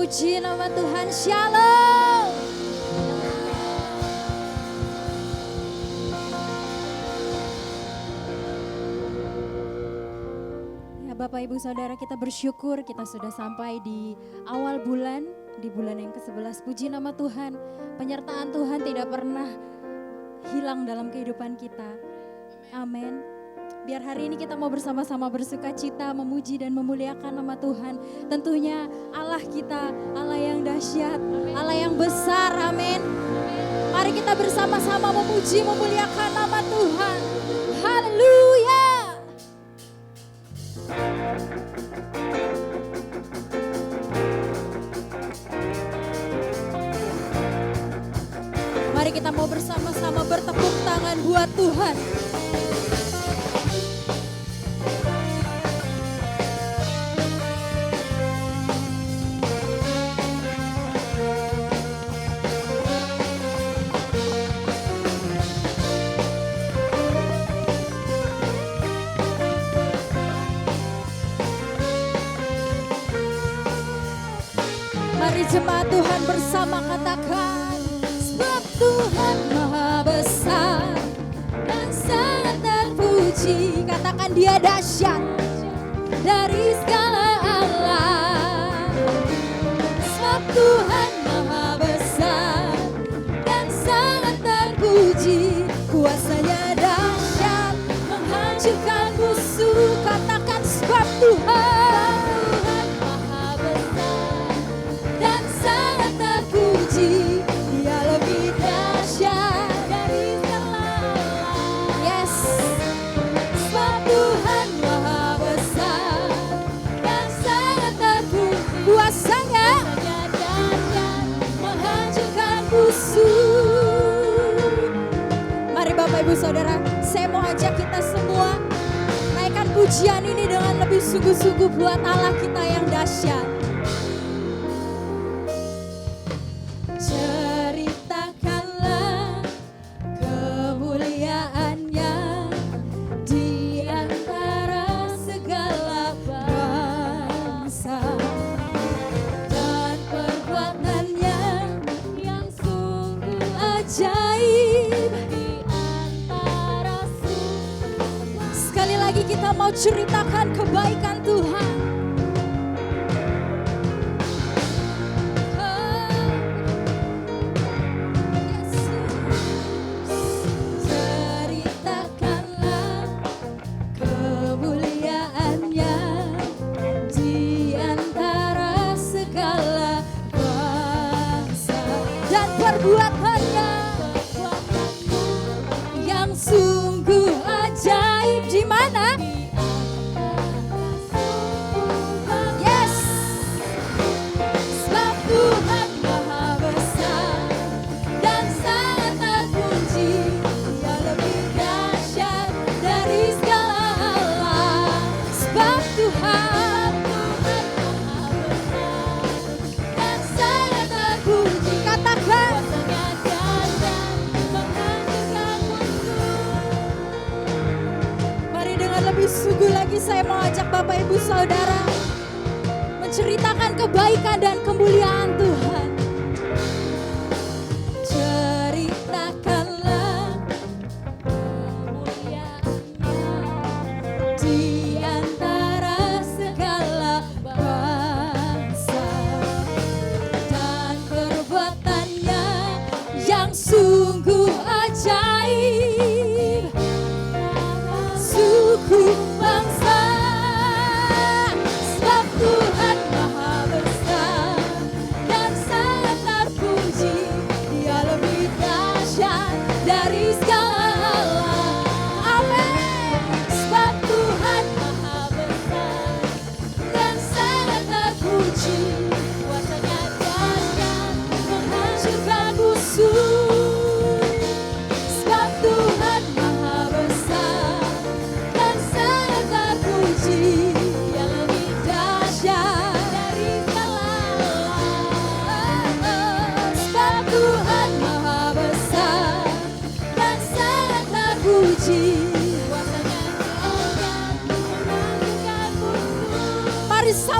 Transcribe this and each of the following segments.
Puji nama Tuhan, Shalom. Ya Bapak Ibu Saudara, kita bersyukur kita sudah sampai di awal bulan, di bulan yang ke-11. Puji nama Tuhan, penyertaan Tuhan tidak pernah hilang dalam kehidupan kita. Amin. Biar hari ini kita mau bersama-sama bersuka cita, memuji dan memuliakan nama Tuhan. Tentunya Allah kita, Allah yang dahsyat, Allah yang besar, amin. Mari kita bersama-sama memuji, memuliakan nama Tuhan. Haleluya. Mari kita mau bersama-sama bertepuk tangan buat Tuhan. Mari jemaat Tuhan bersama katakan, sebab Tuhan Maha Besar dan sangat terpuji. Katakan Dia dahsyat dari segala alam. Sebab Tuhan Maha Besar dan sangat terpuji. Kuasanya dahsyat menghancurkan musuh. Katakan sebab Tuhan Ibu Saudara, saya mau ajak kita semua naikkan pujian ini dengan lebih sungguh-sungguh buat Allah kita yang dahsyat. Ceritakanlah kemuliaannya di antara segala bangsa dan perbuatannya yang sungguh ajaib. Kita mau ceritakan kebaikan Tuhan. Ceritakanlah kemuliaannya di antara segala bangsa dan perbuatannya yang sungguh ajaib. Di mana? Yes. Sebab Tuhan Maha Besar dan sangat terpuji. Dia lebih dahsyat dari segala alam. Sebab Tuhan Maha Besar dan sangat terpuji. Katakan. Lebih sungguh lagi saya mau ajak Bapak Ibu Saudara menceritakan kebaikan dan kemuliaan Tuhan. Ceritakanlah kemuliaannya di antara segala bangsa dan perbuatannya yang sungguh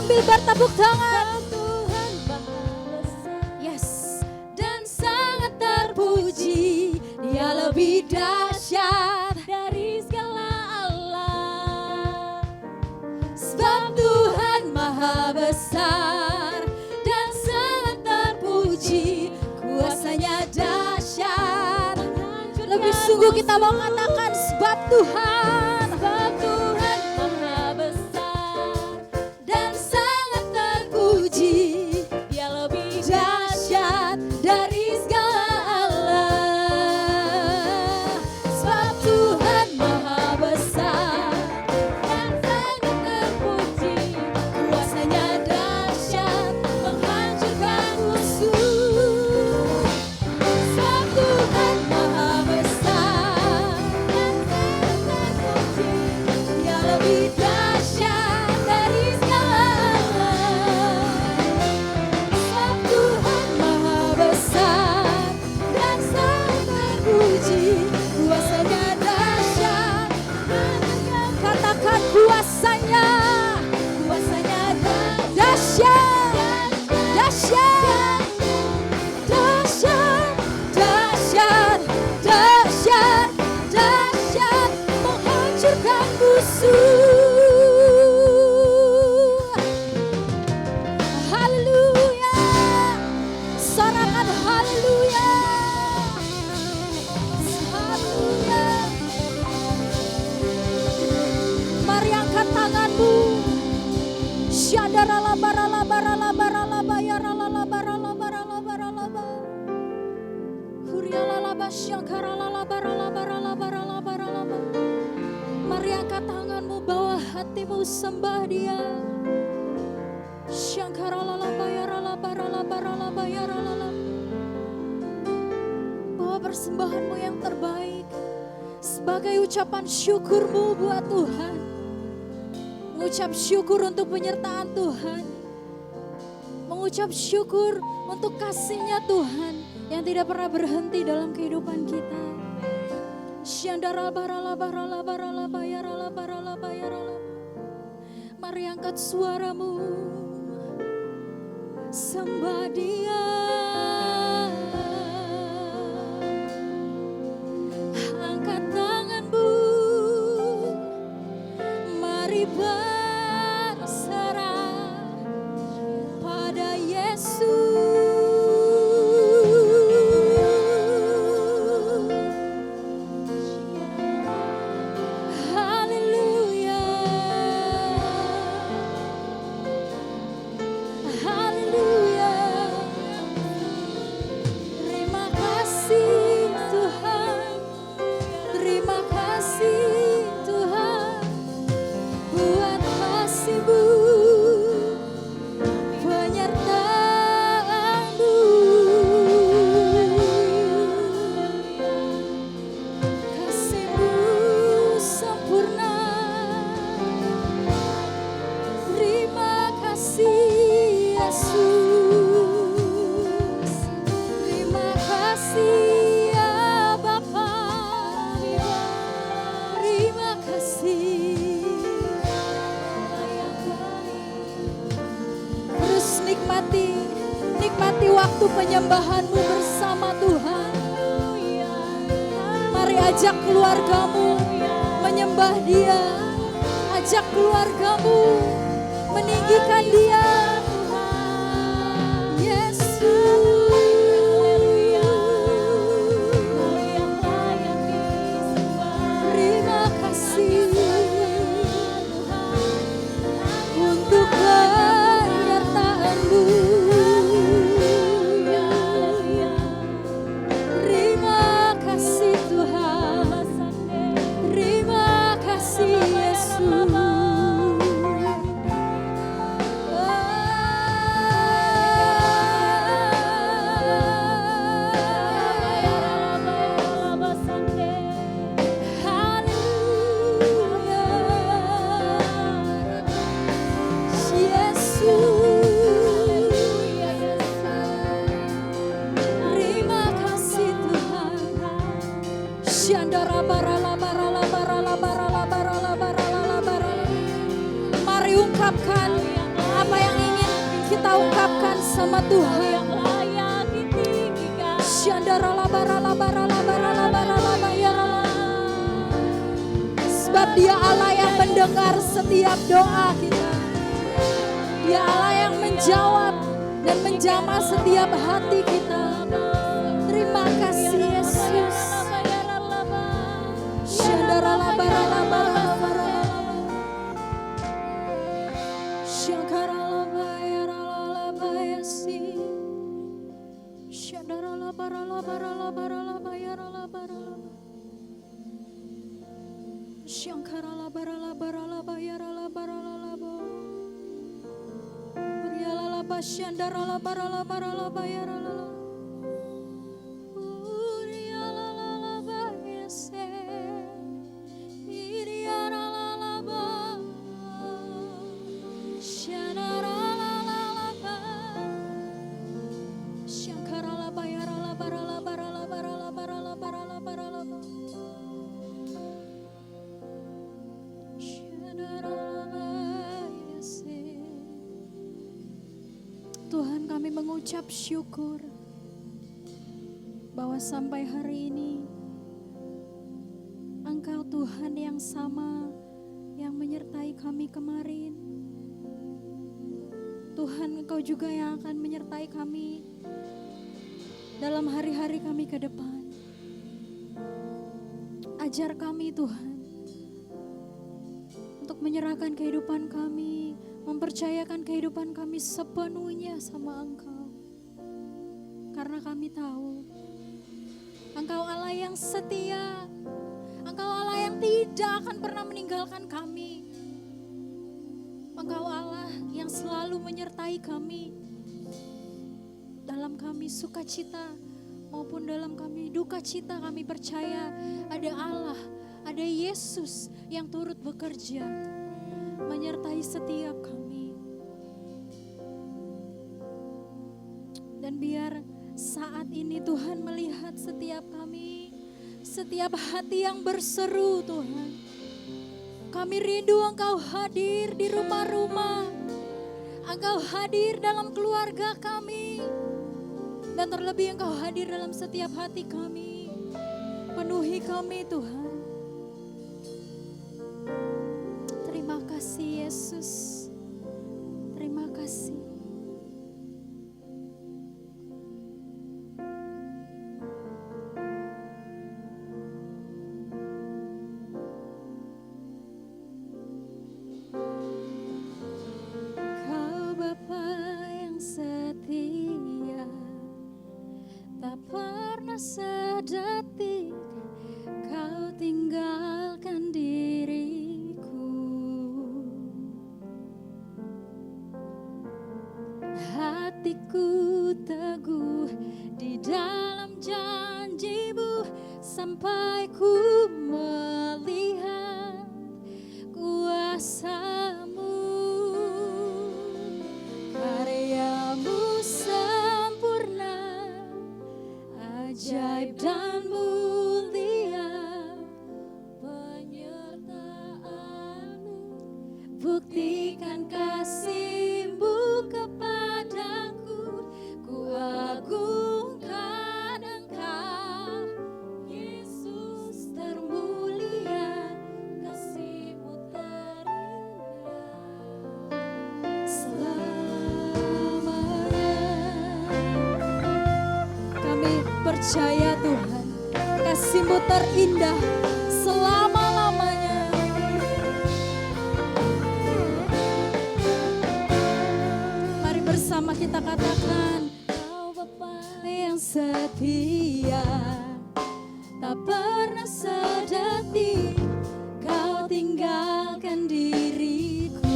sambil bertepuk tangan. Yes. Dan sangat terpuji, Dia lebih dahsyat dari segala Allah. Sebab Tuhan maha besar dan sangat terpuji, kuasanya dahsyat. Lebih sungguh kita mau katakan sebab Tuhan maha besar dan sangat terpuji, Dia lebih dahsyat dari segala Allah. Sebab Tuhan maha besar dan sangat terpuji, kuasanya dahsyat menghancurkan musuh. Sebab Tuhan maha besar dan sangat terpuji, Dia lebih dahsyat dari segala Allah. Sebab Tuhan maha besar dan sangat terpuji, kuasanya dahsyat. Katakan kuasanya dahsyat, dahsyat, dahsyat, dahsyat, dahsyat, dahsyat, menghancurkan musuh. Haleluya, sorakan haleluya, haleluya. Mari angkat tanganmu. Syadarala barala barala barala bayarala barala barala barala ba. Huriala ba syakarala barala barala barala barala ba. Mari angkat tanganmu, bawa hatimu, sembah Dia. Syakarala bayarala barala barala bayarala. Bawa persembahanmu yang terbaik sebagai ucapan syukurmu buat Tuhan. Mengucap syukur untuk penyertaan Tuhan. Mengucap syukur untuk kasih-Nya Tuhan yang tidak pernah berhenti dalam kehidupan kita. Syandara barala barala barala bayarala barala bayarala. Mari angkat suaramu, sembah Dia. Angkat tanganmu, mari berserah pada Yesus. Haleluya, haleluya. Terima kasih Tuhan, terima kasih Tuhan buat kasih-Mu, penyertaan-Mu. Kasih-Mu sempurna. Terima kasih Yesus. Terima kasih ya Bapa. Terima kasih. Terus nikmati waktu penyembahanmu bersama Tuhan. Mari ajak keluargamu menyembah Dia. Ajak keluargamu meninggikan Dia. Yesus. Terima kasih untuk penyertaan-Mu. Terima kasih Tuhan. Terima kasih Yesus. nama Tuhan. yang layak ditinggikan. Sebab Dia Allah yang mendengar setiap doa kita. Dia Allah yang menjawab dan menjamah setiap hati kita. Terima kasih Yesus. Tuhan, kami mengucap syukur bahwa sampai hari ini Engkau Tuhan yang sama yang menyertai kami kemarin. Tuhan, Engkau juga yang akan menyertai kami dalam hari-hari kami ke depan. Ajar kami Tuhan untuk menyerahkan kehidupan kami, mempercayakan kehidupan kami sepenuhnya sama Engkau. Karena kami tahu Engkau Allah yang setia, Engkau Allah yang tidak akan pernah meninggalkan kami. Engkau Allah yang selalu menyertai kami dalam kami sukacita maupun dalam kami duka cita. Kami percaya ada Allah, ada Yesus yang turut bekerja menyertai setiap kami. Dan biar saat ini Tuhan melihat setiap kami, setiap hati yang berseru Tuhan. Kami rindu Engkau hadir di rumah-rumah, Engkau hadir dalam keluarga kami, dan terlebih Engkau hadir dalam setiap hati kami. Penuhi kami Tuhan. Terima kasih Yesus. Terima kasih. Kau Bapa yang setia, tak pernah sedetik Kau tinggalkan diriku. Hatiku teguh di dalam janji-Mu sampai ku melihat kuasa-Mu. Karya-Mu sempurna, ajaib dan mulia, penyertaan-Mu buktikan kasih-Mu kepadaku. Ku agungkan Engkau, Yesus termulia, kasih-Mu terindah selamanya. Kami percaya Tuhan, kasih-Mu terindah selama-lamanya. Mari bersama kita katakan, Kau Bapa yang setia, tak pernah sedetik Kau tinggalkan diriku.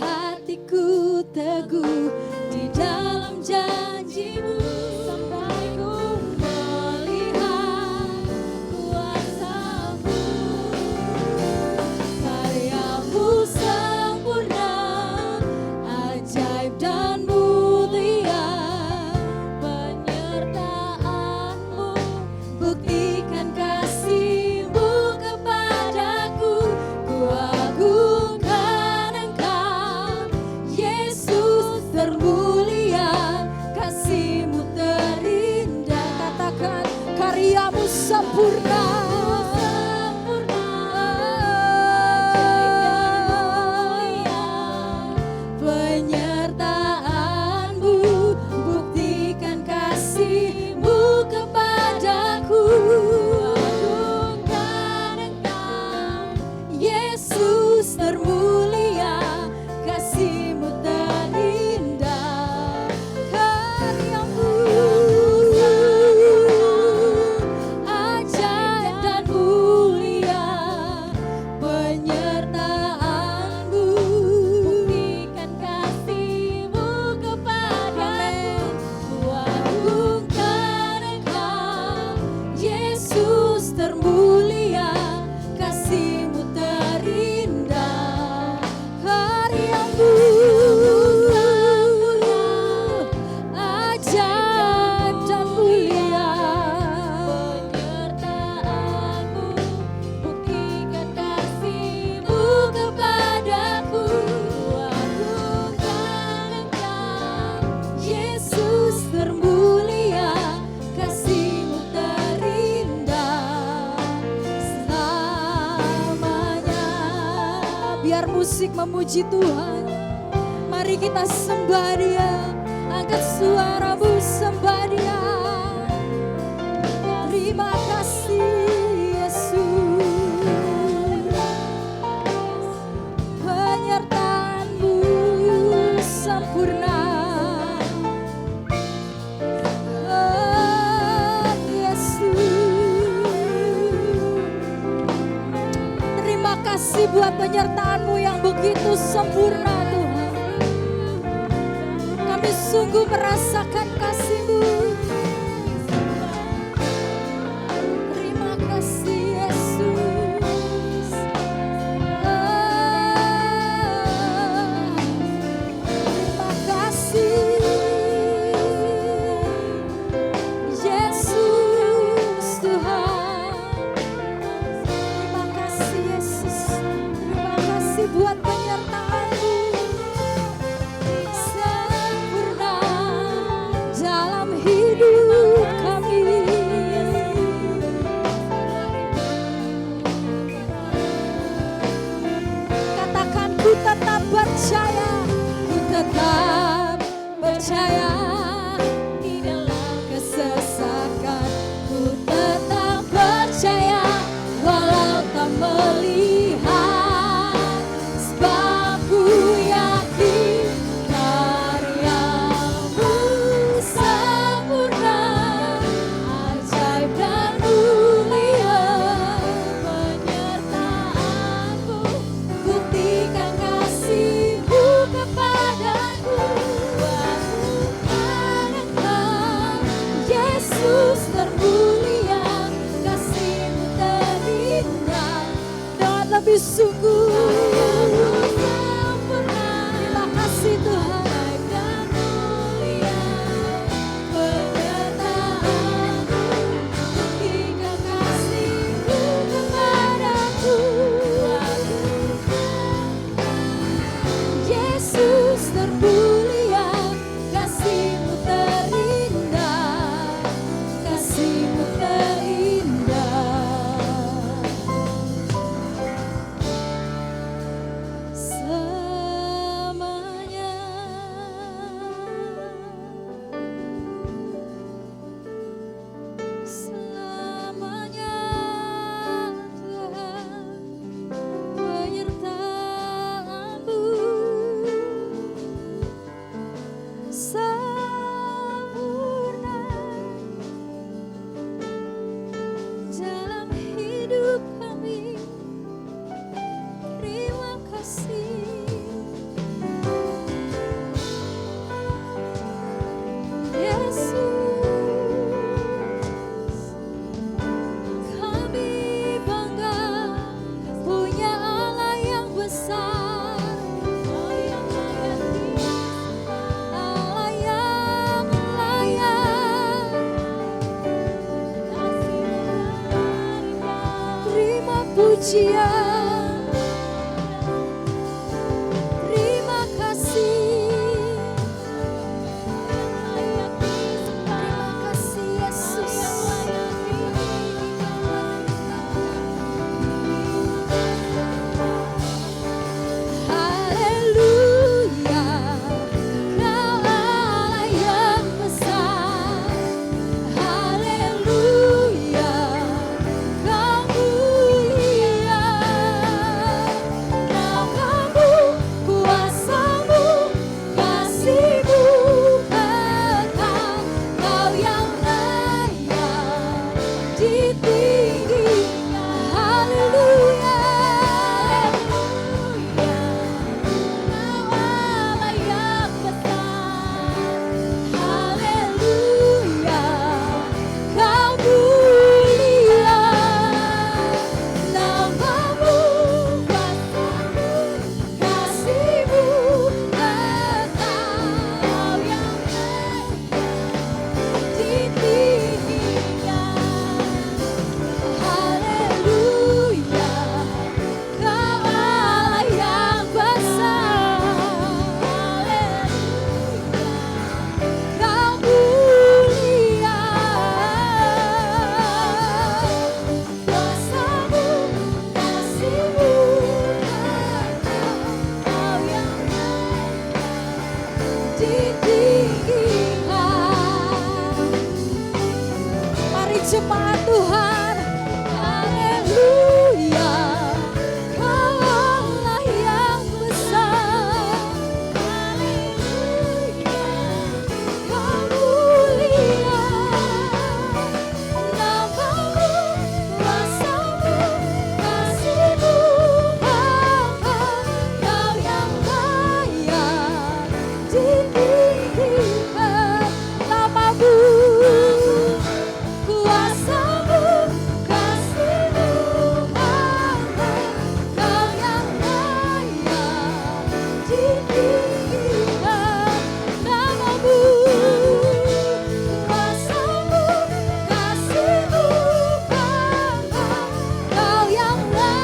Hatiku teguh di dalam janji-Mu sampai ku melihat kuasa-Mu. Karya-Mu sempurna, ajaib dan mulia, penyertaan-Mu buktikan kasih-Mu kepadaku. Ku agungkan Engkau, sempurna. Penyertaan-Mu buktikan kasih-Mu kepadaku. Agungkan Engkau, Yesus termulia, kasih-Mu terindah. Karya-Mu ajaib dan mulia, penyertaan-Mu buktikan kasih-Mu kepadaku. Kuagungkan Engkau, Yesus termulia, kasih-Mu terindah. Karya-Mu ajaib dan mulia, penyertaan-Mu buktikan kasih-Mu kepadaku. Kuagungkan Engkau, Yesus termulia, kasih-Mu terindah. Selamanya biar musik memuji Tuhan. Mari kita sembah Dia, angkat suaramu sembah Dia. Terima kasih Yesus, penyertaan-Mu sempurna. Oh, Yesus, terima kasih buat penyertaan-Mu yang begitu sempurna Tuhan. Kami sungguh merasakan kasih-Mu. Terima kasih Yesus. Terima kasih Yesus Tuhan. Terima kasih Yesus. Terima kasih buat penyertaan-Mu sempurna dalam hidup kami. Katakan ku tetap percaya, ku tetap percaya di dalam kesesakan. Ku tetap percaya walau tak melihat, sebab ku yakin karya-Mu sempurna, ajaib dan mulia, penyertaan-Mu buktikan kasih-Mu kepadaku. Agungkan Engkau, Yesus termulia, kasih-Mu terindah. Dan lebih sungguh terima kasih Tuhan. Penyertaan-Mu buktikan kasih-Mu kepadaku. Yesus termulia, kasih-Mu terindah, kasih-Mu terindah. Selamanya selamanya Tuhan, penyertaan-Mu sempurna dalam hidup kami. Terima kasih Yesus. Kami bangga punya Allah yang besar, Allah yang layak. Terima pujian, terima kasih. Terima kasih Yesus. ditinggikan. Mari jemaat Tuhan, haleluya, Kau Allah yang besar, haleluya, Kau mulia, namamu, kuasamu, kasihmu, Bapa, Kau yang layak ditinggikan. Namamu, kuasamu, kasihmu, Bapa, Kau yang layak ditinggikan. Namamu, kuasamu, kasihmu, Bapa, Kau yang layak.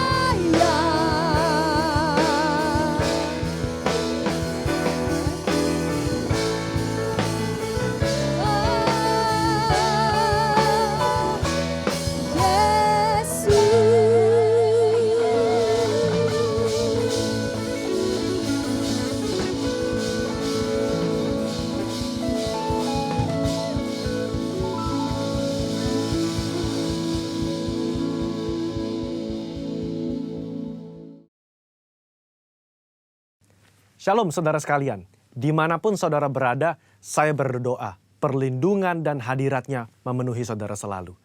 Shalom saudara sekalian, dimanapun saudara berada, saya berdoa, perlindungan dan hadiratnya memenuhi saudara selalu.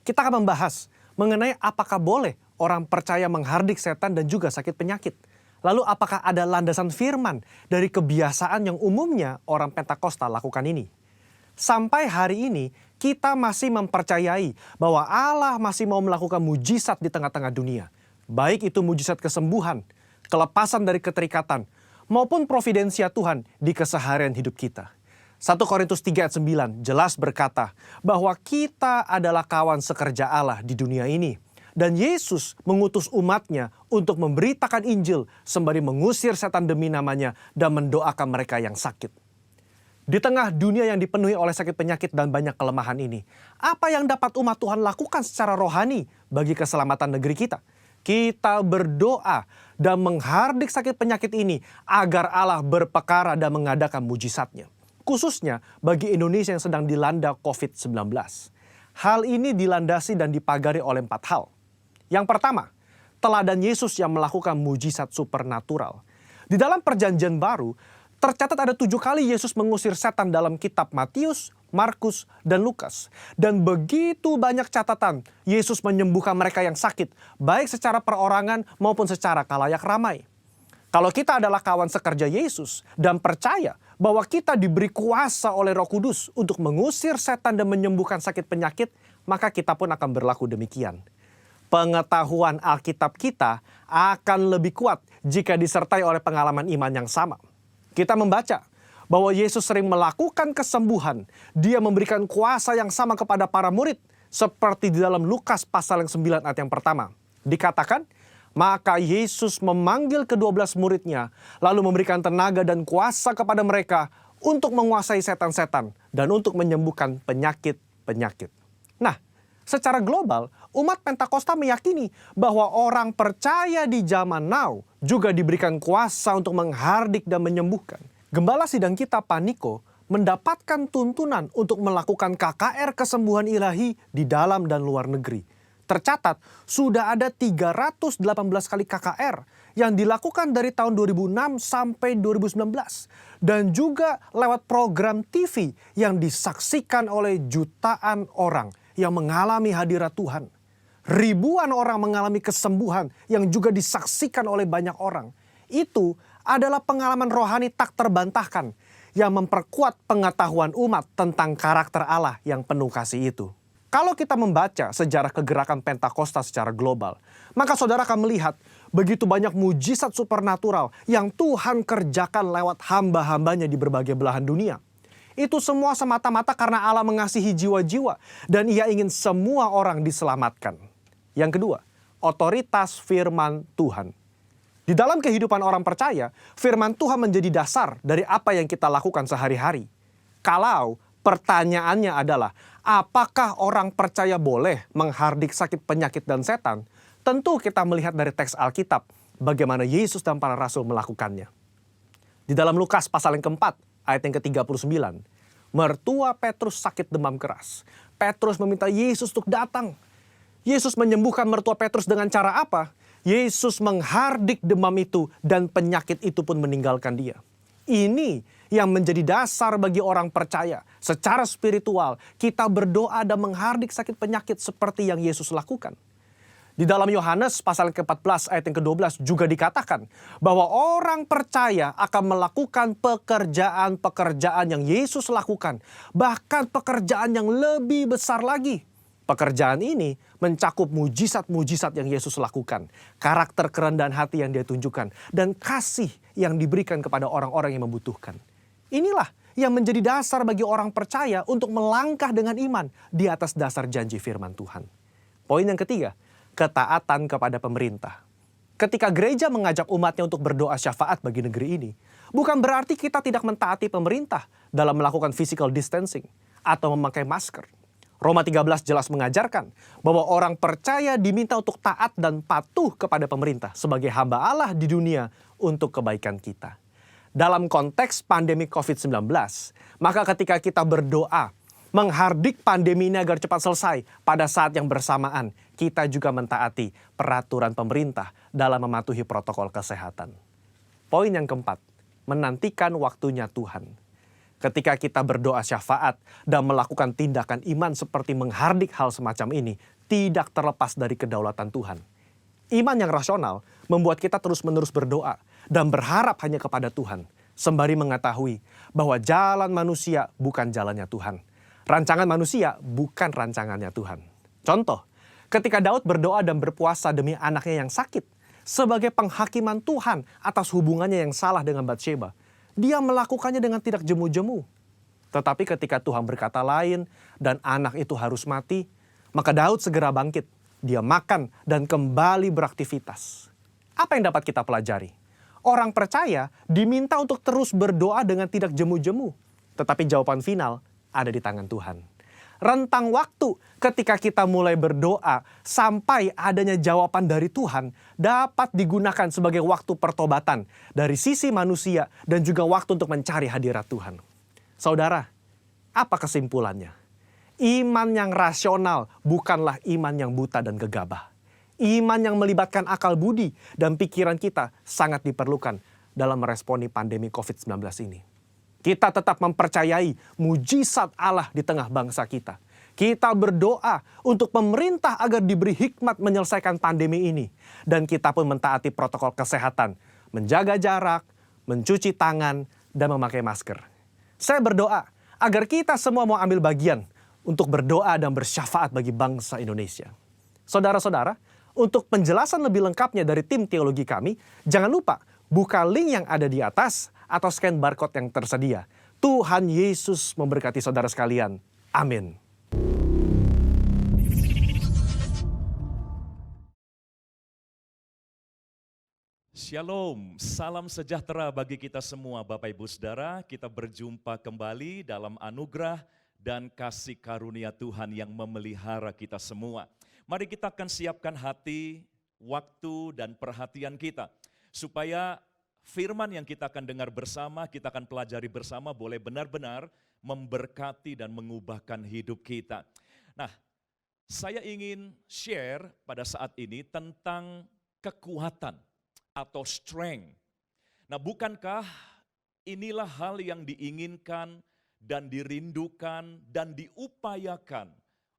Kita akan membahas mengenai apakah boleh orang percaya menghardik setan dan juga sakit penyakit. Lalu apakah ada landasan firman dari kebiasaan yang umumnya orang Pentakosta lakukan ini? Sampai hari ini, kita masih mempercayai bahwa Allah masih mau melakukan mujizat di tengah-tengah dunia. Baik itu mujizat kesembuhan, kelepasan dari keterikatan, maupun providensia Tuhan di keseharian hidup kita. 1 Korintus 3 ayat 9 jelas berkata bahwa kita adalah kawan sekerja Allah di dunia ini. Dan Yesus mengutus umatnya untuk memberitakan Injil sembari mengusir setan demi namanya dan mendoakan mereka yang sakit. Di tengah dunia yang dipenuhi oleh sakit penyakit dan banyak kelemahan ini, apa yang dapat umat Tuhan lakukan secara rohani bagi keselamatan negeri kita? Kita berdoa dan menghardik sakit penyakit ini agar Allah berpekara dan mengadakan mujizatnya. Khususnya bagi Indonesia yang sedang dilanda COVID-19. Hal ini dilandasi dan dipagari oleh 4 hal. Yang pertama, teladan Yesus yang melakukan mujizat supernatural. Di dalam perjanjian baru, tercatat ada 7 kali Yesus mengusir setan dalam kitab Matius, Markus, dan Lukas. Dan begitu banyak catatan Yesus menyembuhkan mereka yang sakit, baik secara perorangan maupun secara kalayak ramai. Kalau kita adalah kawan sekerja Yesus dan percaya bahwa kita diberi kuasa oleh Roh Kudus untuk mengusir setan dan menyembuhkan sakit penyakit, maka kita pun akan berlaku demikian. Pengetahuan Alkitab kita akan lebih kuat jika disertai oleh pengalaman iman yang sama. Kita membaca bahwa Yesus sering melakukan kesembuhan. Dia memberikan kuasa yang sama kepada para murid. Seperti di dalam Lukas pasal yang 9 ayat yang pertama. Dikatakan, maka Yesus memanggil ke-12 muridnya, lalu memberikan tenaga dan kuasa kepada mereka untuk menguasai setan-setan dan untuk menyembuhkan penyakit-penyakit. Nah, secara global, umat Pentakosta meyakini bahwa orang percaya di zaman now juga diberikan kuasa untuk menghardik dan menyembuhkan. Gembala sidang kita Paniko mendapatkan tuntunan untuk melakukan KKR kesembuhan ilahi di dalam dan luar negeri. Tercatat sudah ada 318 kali KKR yang dilakukan dari tahun 2006 sampai 2019. Dan juga lewat program TV yang disaksikan oleh jutaan orang yang mengalami hadirat Tuhan. Ribuan orang mengalami kesembuhan yang juga disaksikan oleh banyak orang. Itu adalah pengalaman rohani tak terbantahkan yang memperkuat pengetahuan umat tentang karakter Allah yang penuh kasih itu. Kalau kita membaca sejarah kegerakan Pentakosta secara global, maka saudara akan melihat begitu banyak mujizat supernatural yang Tuhan kerjakan lewat hamba-hambanya di berbagai belahan dunia. Itu semua semata-mata karena Allah mengasihi jiwa-jiwa dan Ia ingin semua orang diselamatkan. Yang kedua, otoritas firman Tuhan. Di dalam kehidupan orang percaya, firman Tuhan menjadi dasar dari apa yang kita lakukan sehari-hari. Kalau pertanyaannya adalah, apakah orang percaya boleh menghardik sakit penyakit dan setan? Tentu kita melihat dari teks Alkitab bagaimana Yesus dan para rasul melakukannya. Di dalam Lukas pasal yang keempat, ayat yang ke-39. Mertua Petrus sakit demam keras. Petrus meminta Yesus untuk datang. Yesus menyembuhkan mertua Petrus dengan cara apa? Yesus menghardik demam itu dan penyakit itu pun meninggalkan dia. Ini yang menjadi dasar bagi orang percaya. Secara spiritual, kita berdoa dan menghardik sakit penyakit seperti yang Yesus lakukan. Di dalam Yohanes pasal ke-14 ayat yang ke-12 juga dikatakan bahwa orang percaya akan melakukan pekerjaan-pekerjaan yang Yesus lakukan. Bahkan pekerjaan yang lebih besar lagi. Pekerjaan ini mencakup mujizat-mujizat yang Yesus lakukan. Karakter kerendahan hati yang dia tunjukkan. Dan kasih yang diberikan kepada orang-orang yang membutuhkan. Inilah yang menjadi dasar bagi orang percaya untuk melangkah dengan iman di atas dasar janji firman Tuhan. Poin yang ketiga, ketaatan kepada pemerintah. Ketika gereja mengajak umatnya untuk berdoa syafaat bagi negeri ini, bukan berarti kita tidak mentaati pemerintah dalam melakukan physical distancing atau memakai masker. Roma 13 jelas mengajarkan bahwa orang percaya diminta untuk taat dan patuh kepada pemerintah sebagai hamba Allah di dunia untuk kebaikan kita. Dalam konteks pandemi COVID-19, maka ketika kita berdoa, menghardik pandemi ini agar cepat selesai, pada saat yang bersamaan, kita juga mentaati peraturan pemerintah dalam mematuhi protokol kesehatan. Poin yang keempat, menantikan waktunya Tuhan. Ketika kita berdoa syafaat dan melakukan tindakan iman seperti menghardik hal semacam ini, tidak terlepas dari kedaulatan Tuhan. Iman yang rasional membuat kita terus-menerus berdoa dan berharap hanya kepada Tuhan, sembari mengetahui bahwa jalan manusia bukan jalannya Tuhan. Rancangan manusia bukan rancangannya Tuhan. Contoh, ketika Daud berdoa dan berpuasa demi anaknya yang sakit, sebagai penghakiman Tuhan atas hubungannya yang salah dengan Batsheba, dia melakukannya dengan tidak jemu-jemu. Tetapi ketika Tuhan berkata lain dan anak itu harus mati, maka Daud segera bangkit. Dia makan dan kembali beraktivitas. Apa yang dapat kita pelajari? Orang percaya diminta untuk terus berdoa dengan tidak jemu-jemu. Tetapi jawaban final ada di tangan Tuhan. Rentang waktu ketika kita mulai berdoa sampai adanya jawaban dari Tuhan dapat digunakan sebagai waktu pertobatan dari sisi manusia dan juga waktu untuk mencari hadirat Tuhan. Saudara, apa kesimpulannya? Iman yang rasional bukanlah iman yang buta dan gegabah. Iman yang melibatkan akal budi dan pikiran kita sangat diperlukan dalam meresponi pandemi COVID-19 ini. Kita tetap mempercayai mujizat Allah di tengah bangsa kita. Kita berdoa untuk pemerintah agar diberi hikmat menyelesaikan pandemi ini. Dan kita pun mentaati protokol kesehatan, menjaga jarak, mencuci tangan, dan memakai masker. Saya berdoa agar kita semua mau ambil bagian untuk berdoa dan bersyafaat bagi bangsa Indonesia. Saudara-saudara, untuk penjelasan lebih lengkapnya dari tim teologi kami, jangan lupa buka link yang ada di atas atau scan barcode yang tersedia. Tuhan Yesus memberkati saudara sekalian. Amin. Shalom, salam sejahtera bagi kita semua Bapak Ibu Saudara. Kita berjumpa kembali dalam anugerah dan kasih karunia Tuhan yang memelihara kita semua. Mari kita akan siapkan hati, waktu, dan perhatian kita supaya firman yang kita akan dengar bersama, kita akan pelajari bersama boleh benar-benar memberkati dan mengubahkan hidup kita. Nah, saya ingin share pada saat ini tentang kekuatan atau strength. Nah, bukankah inilah hal yang diinginkan dan dirindukan dan diupayakan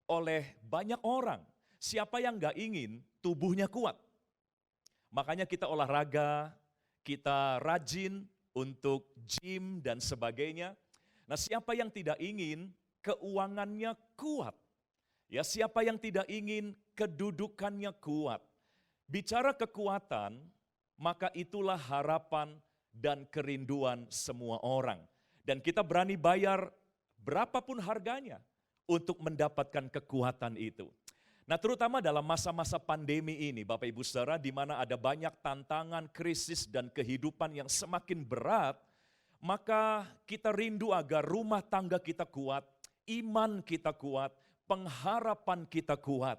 oleh banyak orang? Siapa yang gak ingin tubuhnya kuat? Makanya kita olahraga, kita rajin untuk gym dan sebagainya. Nah, siapa yang tidak ingin keuangannya kuat? Ya, siapa yang tidak ingin kedudukannya kuat? Bicara kekuatan, maka itulah harapan dan kerinduan semua orang. Dan kita berani bayar berapapun harganya untuk mendapatkan kekuatan itu. Nah, terutama dalam masa-masa pandemi ini, Bapak Ibu Saudara, di mana ada banyak tantangan, krisis, dan kehidupan yang semakin berat, maka kita rindu agar rumah tangga kita kuat, iman kita kuat, pengharapan kita kuat.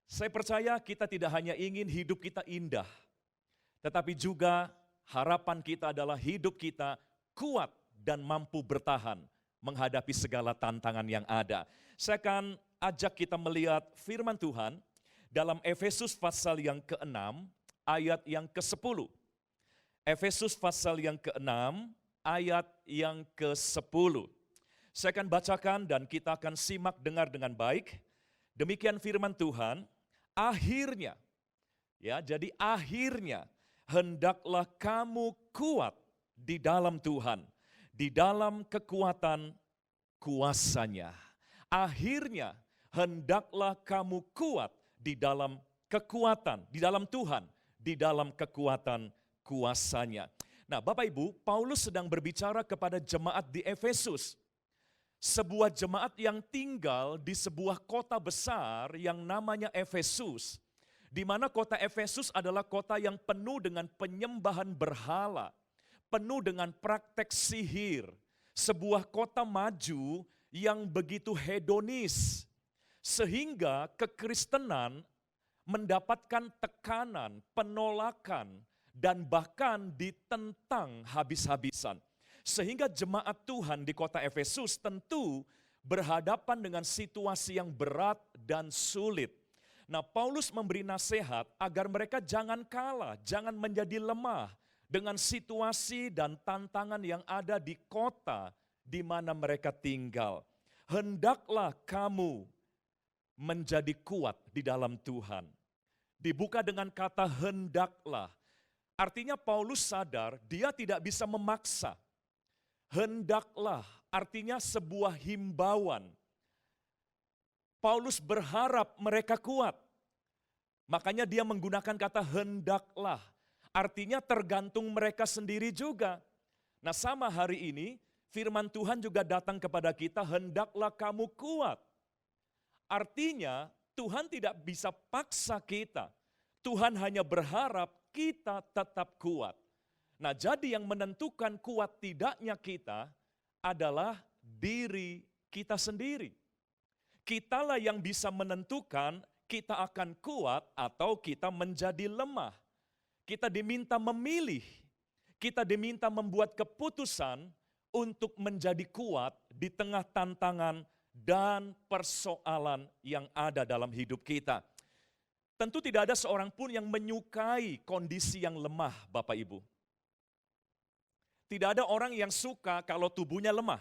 Saya percaya kita tidak hanya ingin hidup kita indah, tetapi juga harapan kita adalah hidup kita kuat dan mampu bertahan menghadapi segala tantangan yang ada. Saya akan ajak kita melihat firman Tuhan dalam Efesus pasal yang ke-6 ayat yang ke-10. Efesus pasal yang ke-6 ayat yang ke-10. Saya akan bacakan dan kita akan simak dengar dengan baik. Demikian firman Tuhan, akhirnya, ya, jadi akhirnya hendaklah kamu kuat di dalam Tuhan, di dalam kekuatan kuasanya. Akhirnya hendaklah kamu kuat di dalam kekuatan, di dalam Tuhan, di dalam kekuatan kuasanya. Nah, Bapak Ibu, Paulus sedang berbicara kepada jemaat di Efesus. Sebuah jemaat yang tinggal di sebuah kota besar yang namanya Efesus, di mana kota Efesus adalah kota yang penuh dengan penyembahan berhala, penuh dengan praktek sihir, sebuah kota maju yang begitu hedonis, sehingga kekristenan mendapatkan tekanan, penolakan, dan bahkan ditentang habis-habisan. Sehingga jemaat Tuhan di kota Efesus tentu berhadapan dengan situasi yang berat dan sulit. Nah, Paulus memberi nasihat agar mereka jangan kalah, jangan menjadi lemah dengan situasi dan tantangan yang ada di kota di mana mereka tinggal. Hendaklah kamu menjadi kuat di dalam Tuhan. Dibuka dengan kata hendaklah. Artinya Paulus sadar dia tidak bisa memaksa. Hendaklah artinya sebuah himbauan. Paulus berharap mereka kuat. Makanya dia menggunakan kata hendaklah. Artinya tergantung mereka sendiri juga. Nah, sama hari ini firman Tuhan juga datang kepada kita, hendaklah kamu kuat. Artinya Tuhan tidak bisa paksa kita. Tuhan hanya berharap kita tetap kuat. Nah, jadi yang menentukan kuat tidaknya kita adalah diri kita sendiri. Kitalah yang bisa menentukan kita akan kuat atau kita menjadi lemah. Kita diminta memilih, kita diminta membuat keputusan untuk menjadi kuat di tengah tantangan dan persoalan yang ada dalam hidup kita. Tentu tidak ada seorang pun yang menyukai kondisi yang lemah, Bapak Ibu. Tidak ada orang yang suka kalau tubuhnya lemah.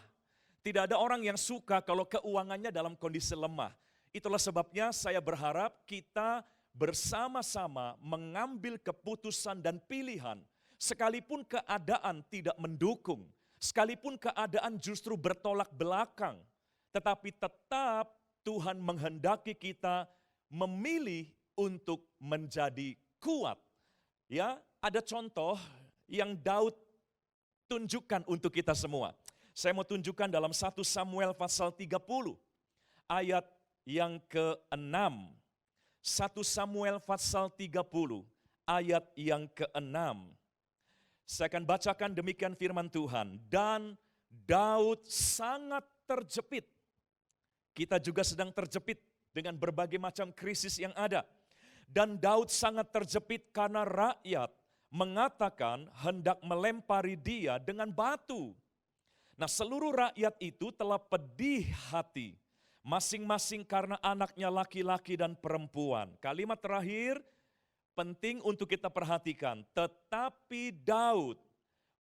Tidak ada orang yang suka kalau keuangannya dalam kondisi lemah. Itulah sebabnya saya berharap kita bersama-sama mengambil keputusan dan pilihan. Sekalipun keadaan tidak mendukung, sekalipun keadaan justru bertolak belakang, tetapi tetap Tuhan menghendaki kita memilih untuk menjadi kuat. Ya, ada contoh yang Daud tunjukkan untuk kita semua. Saya mau tunjukkan dalam 1 Samuel pasal 30 ayat yang ke-6. 1 Samuel pasal 30 ayat yang ke-6. Saya akan bacakan demikian firman Tuhan. Dan Daud sangat terjepit. Kita juga sedang terjepit dengan berbagai macam krisis yang ada. Dan Daud sangat terjepit karena rakyat mengatakan hendak melempari dia dengan batu. Nah, seluruh rakyat itu telah pedih hati, masing-masing karena anaknya laki-laki dan perempuan. Kalimat terakhir penting untuk kita perhatikan, tetapi Daud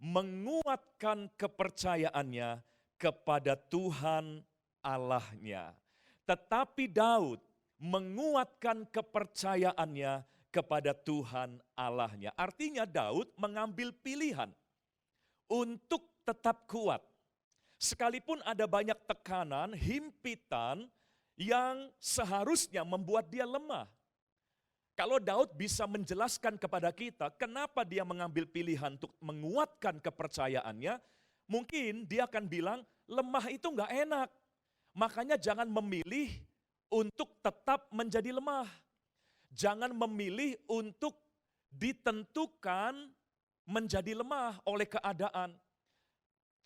menguatkan kepercayaannya kepada Tuhan Allahnya. Tetapi Daud menguatkan kepercayaannya kepada Tuhan Allahnya. Artinya Daud mengambil pilihan untuk tetap kuat. Sekalipun ada banyak tekanan, himpitan yang seharusnya membuat dia lemah. Kalau Daud bisa menjelaskan kepada kita kenapa dia mengambil pilihan untuk menguatkan kepercayaannya, mungkin dia akan bilang lemah itu enggak enak. Makanya jangan memilih untuk tetap menjadi lemah. Jangan memilih untuk ditentukan menjadi lemah oleh keadaan.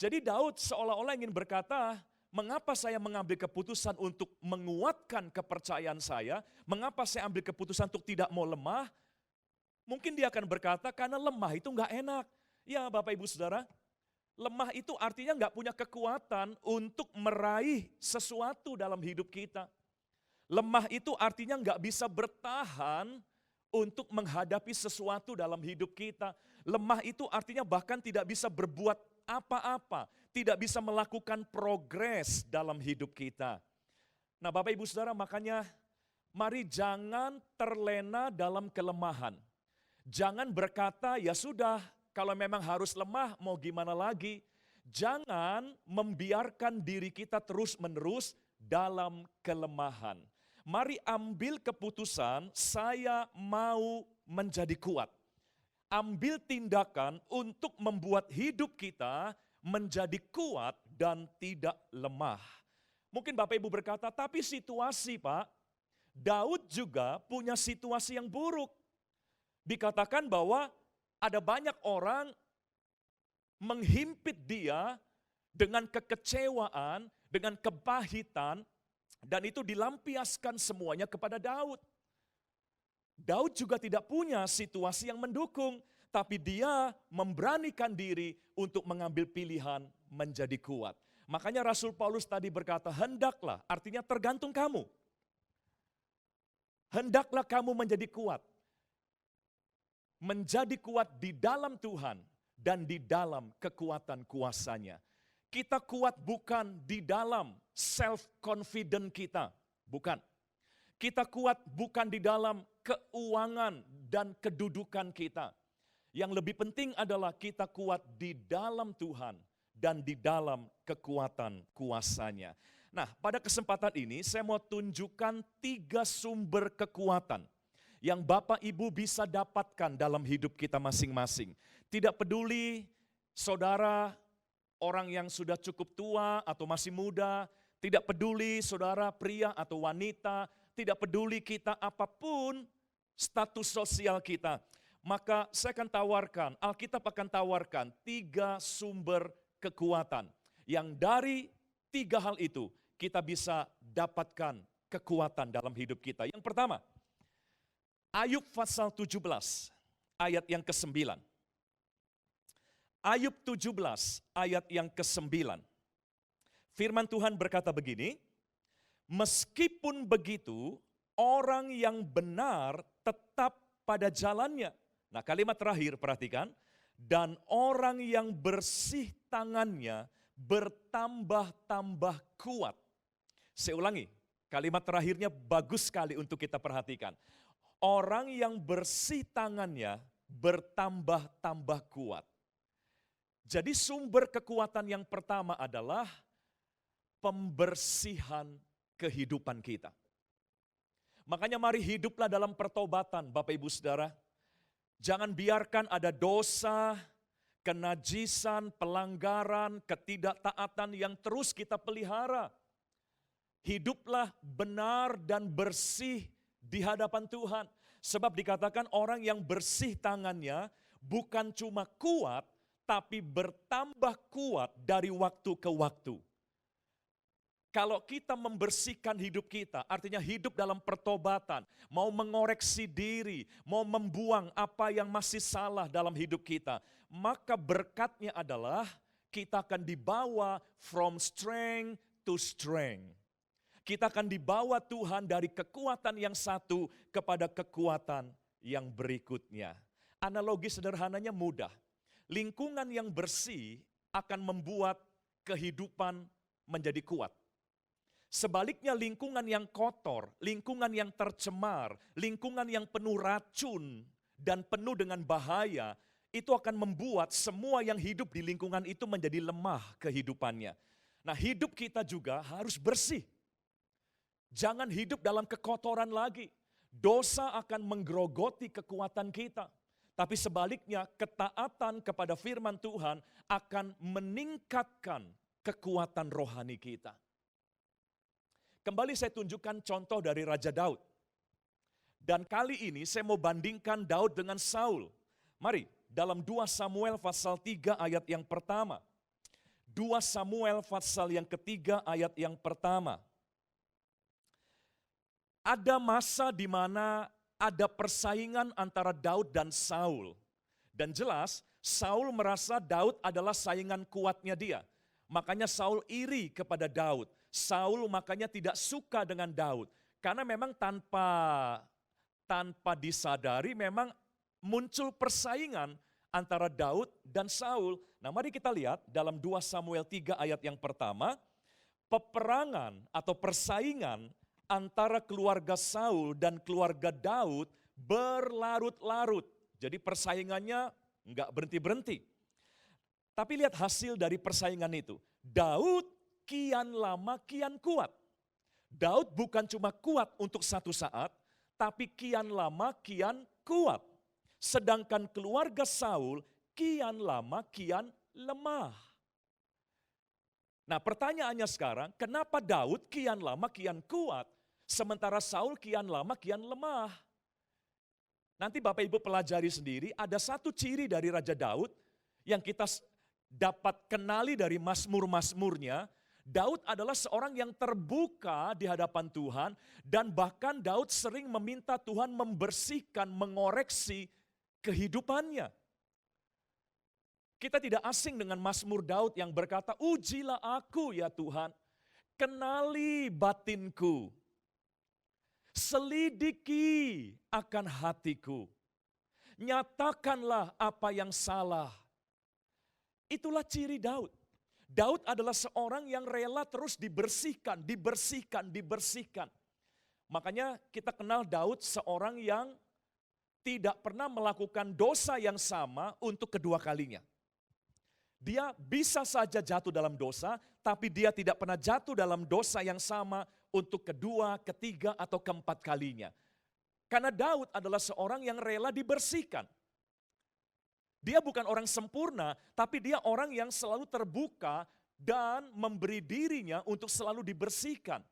Jadi Daud seolah-olah ingin berkata, mengapa saya mengambil keputusan untuk menguatkan kepercayaan saya? Mengapa saya ambil keputusan untuk tidak mau lemah? Mungkin dia akan berkata, karena lemah itu enggak enak. Ya Bapak Ibu Saudara, Lemah itu artinya nggak punya kekuatan untuk meraih sesuatu dalam hidup kita. Lemah itu artinya nggak bisa bertahan untuk menghadapi sesuatu dalam hidup kita. Lemah itu artinya bahkan tidak bisa berbuat apa-apa, tidak bisa melakukan progres dalam hidup kita. Nah Bapak Ibu Saudara, makanya mari jangan terlena dalam kelemahan. Jangan berkata, ya sudah, kalau memang harus lemah, mau gimana lagi? Jangan membiarkan diri kita terus-menerus dalam kelemahan. Mari ambil keputusan, saya mau menjadi kuat. Ambil tindakan untuk membuat hidup kita menjadi kuat dan tidak lemah. Mungkin Bapak Ibu berkata, tapi situasi Pak, Daud juga punya situasi yang buruk. Dikatakan bahwa ada banyak orang menghimpit dia dengan kekecewaan, dengan kepahitan, dan itu dilampiaskan semuanya kepada Daud. Daud juga tidak punya situasi yang mendukung, tapi dia memberanikan diri untuk mengambil pilihan menjadi kuat. Makanya Rasul Paulus tadi berkata, hendaklah, artinya tergantung kamu. Hendaklah kamu menjadi kuat. Menjadi kuat di dalam Tuhan dan di dalam kekuatan kuasa-Nya. Kita kuat bukan di dalam self-confident kita, bukan. Kita kuat bukan di dalam keuangan dan kedudukan kita. Yang lebih penting adalah kita kuat di dalam Tuhan dan di dalam kekuatan kuasa-Nya. Nah, pada kesempatan ini saya mau tunjukkan 3 sumber kekuatan yang Bapak Ibu bisa dapatkan dalam hidup kita masing-masing. Tidak peduli saudara orang yang sudah cukup tua atau masih muda, tidak peduli saudara pria atau wanita, tidak peduli kita apapun status sosial kita. Maka saya akan tawarkan, Alkitab akan tawarkan 3 sumber kekuatan. Yang dari 3 hal itu kita bisa dapatkan kekuatan dalam hidup kita. Yang pertama, Ayub pasal 17 ayat yang ke-9. Ayub 17 ayat yang ke-9. Firman Tuhan berkata begini, meskipun begitu orang yang benar tetap pada jalannya. Nah kalimat terakhir perhatikan, dan orang yang bersih tangannya bertambah-tambah kuat. Saya ulangi, kalimat terakhirnya bagus sekali untuk kita perhatikan. Orang yang bersih tangannya bertambah-tambah kuat. Jadi sumber kekuatan yang pertama adalah pembersihan kehidupan kita. Makanya mari hiduplah dalam pertobatan Bapak Ibu Saudara. Jangan biarkan ada dosa, kenajisan, pelanggaran, ketidaktaatan yang terus kita pelihara. Hiduplah benar dan bersih di hadapan Tuhan. Sebab dikatakan orang yang bersih tangannya bukan cuma kuat, tapi bertambah kuat dari waktu ke waktu. Kalau kita membersihkan hidup kita, artinya hidup dalam pertobatan, mau mengoreksi diri, mau membuang apa yang masih salah dalam hidup kita, maka berkatnya adalah kita akan dibawa from strength to strength. Kita akan dibawa Tuhan dari kekuatan yang satu kepada kekuatan yang berikutnya. Analogi sederhananya mudah. Lingkungan yang bersih akan membuat kehidupan menjadi kuat. Sebaliknya lingkungan yang kotor, lingkungan yang tercemar, lingkungan yang penuh racun dan penuh dengan bahaya, itu akan membuat semua yang hidup di lingkungan itu menjadi lemah kehidupannya. Nah, hidup kita juga harus bersih. Jangan hidup dalam kekotoran lagi. Dosa akan menggerogoti kekuatan kita. Tapi sebaliknya ketaatan kepada firman Tuhan akan meningkatkan kekuatan rohani kita. Kembali saya tunjukkan contoh dari Raja Daud. Dan kali ini saya mau bandingkan Daud dengan Saul. Mari, dalam 2 Samuel pasal 3 ayat yang pertama. 2 Samuel pasal yang ketiga ayat yang pertama. Ada masa di mana ada persaingan antara Daud dan Saul. Dan jelas Saul merasa Daud adalah saingan kuatnya dia. Makanya Saul iri kepada Daud. Saul makanya tidak suka dengan Daud. Karena memang tanpa disadari memang muncul persaingan antara Daud dan Saul. Nah, mari kita lihat dalam 2 Samuel 3 ayat yang pertama, peperangan atau persaingan antara keluarga Saul dan keluarga Daud berlarut-larut. Jadi persaingannya enggak berhenti-berhenti. Tapi lihat hasil dari persaingan itu. Daud kian lama kian kuat. Daud bukan cuma kuat untuk satu saat, tapi kian lama kian kuat. Sedangkan keluarga Saul kian lama kian lemah. Nah, pertanyaannya sekarang, kenapa Daud kian lama kian kuat, sementara Saul kian lama kian lemah? Nanti Bapak Ibu pelajari sendiri, ada satu ciri dari Raja Daud yang kita dapat kenali dari mazmur-mazmurnya. Daud adalah seorang yang terbuka di hadapan Tuhan, dan bahkan Daud sering meminta Tuhan membersihkan, mengoreksi kehidupannya. Kita tidak asing dengan mazmur Daud yang berkata, "Ujilah aku ya Tuhan, kenali batinku, selidiki akan hatiku, nyatakanlah apa yang salah." Itulah ciri Daud. Daud adalah seorang yang rela terus dibersihkan. Makanya kita kenal Daud seorang yang tidak pernah melakukan dosa yang sama untuk kedua kalinya. Dia bisa saja jatuh dalam dosa, tapi dia tidak pernah jatuh dalam dosa yang sama untuk kedua, ketiga, atau keempat kalinya. Karena Daud adalah seorang yang rela dibersihkan. Dia bukan orang sempurna, tapi dia orang yang selalu terbuka dan memberi dirinya untuk selalu dibersihkan.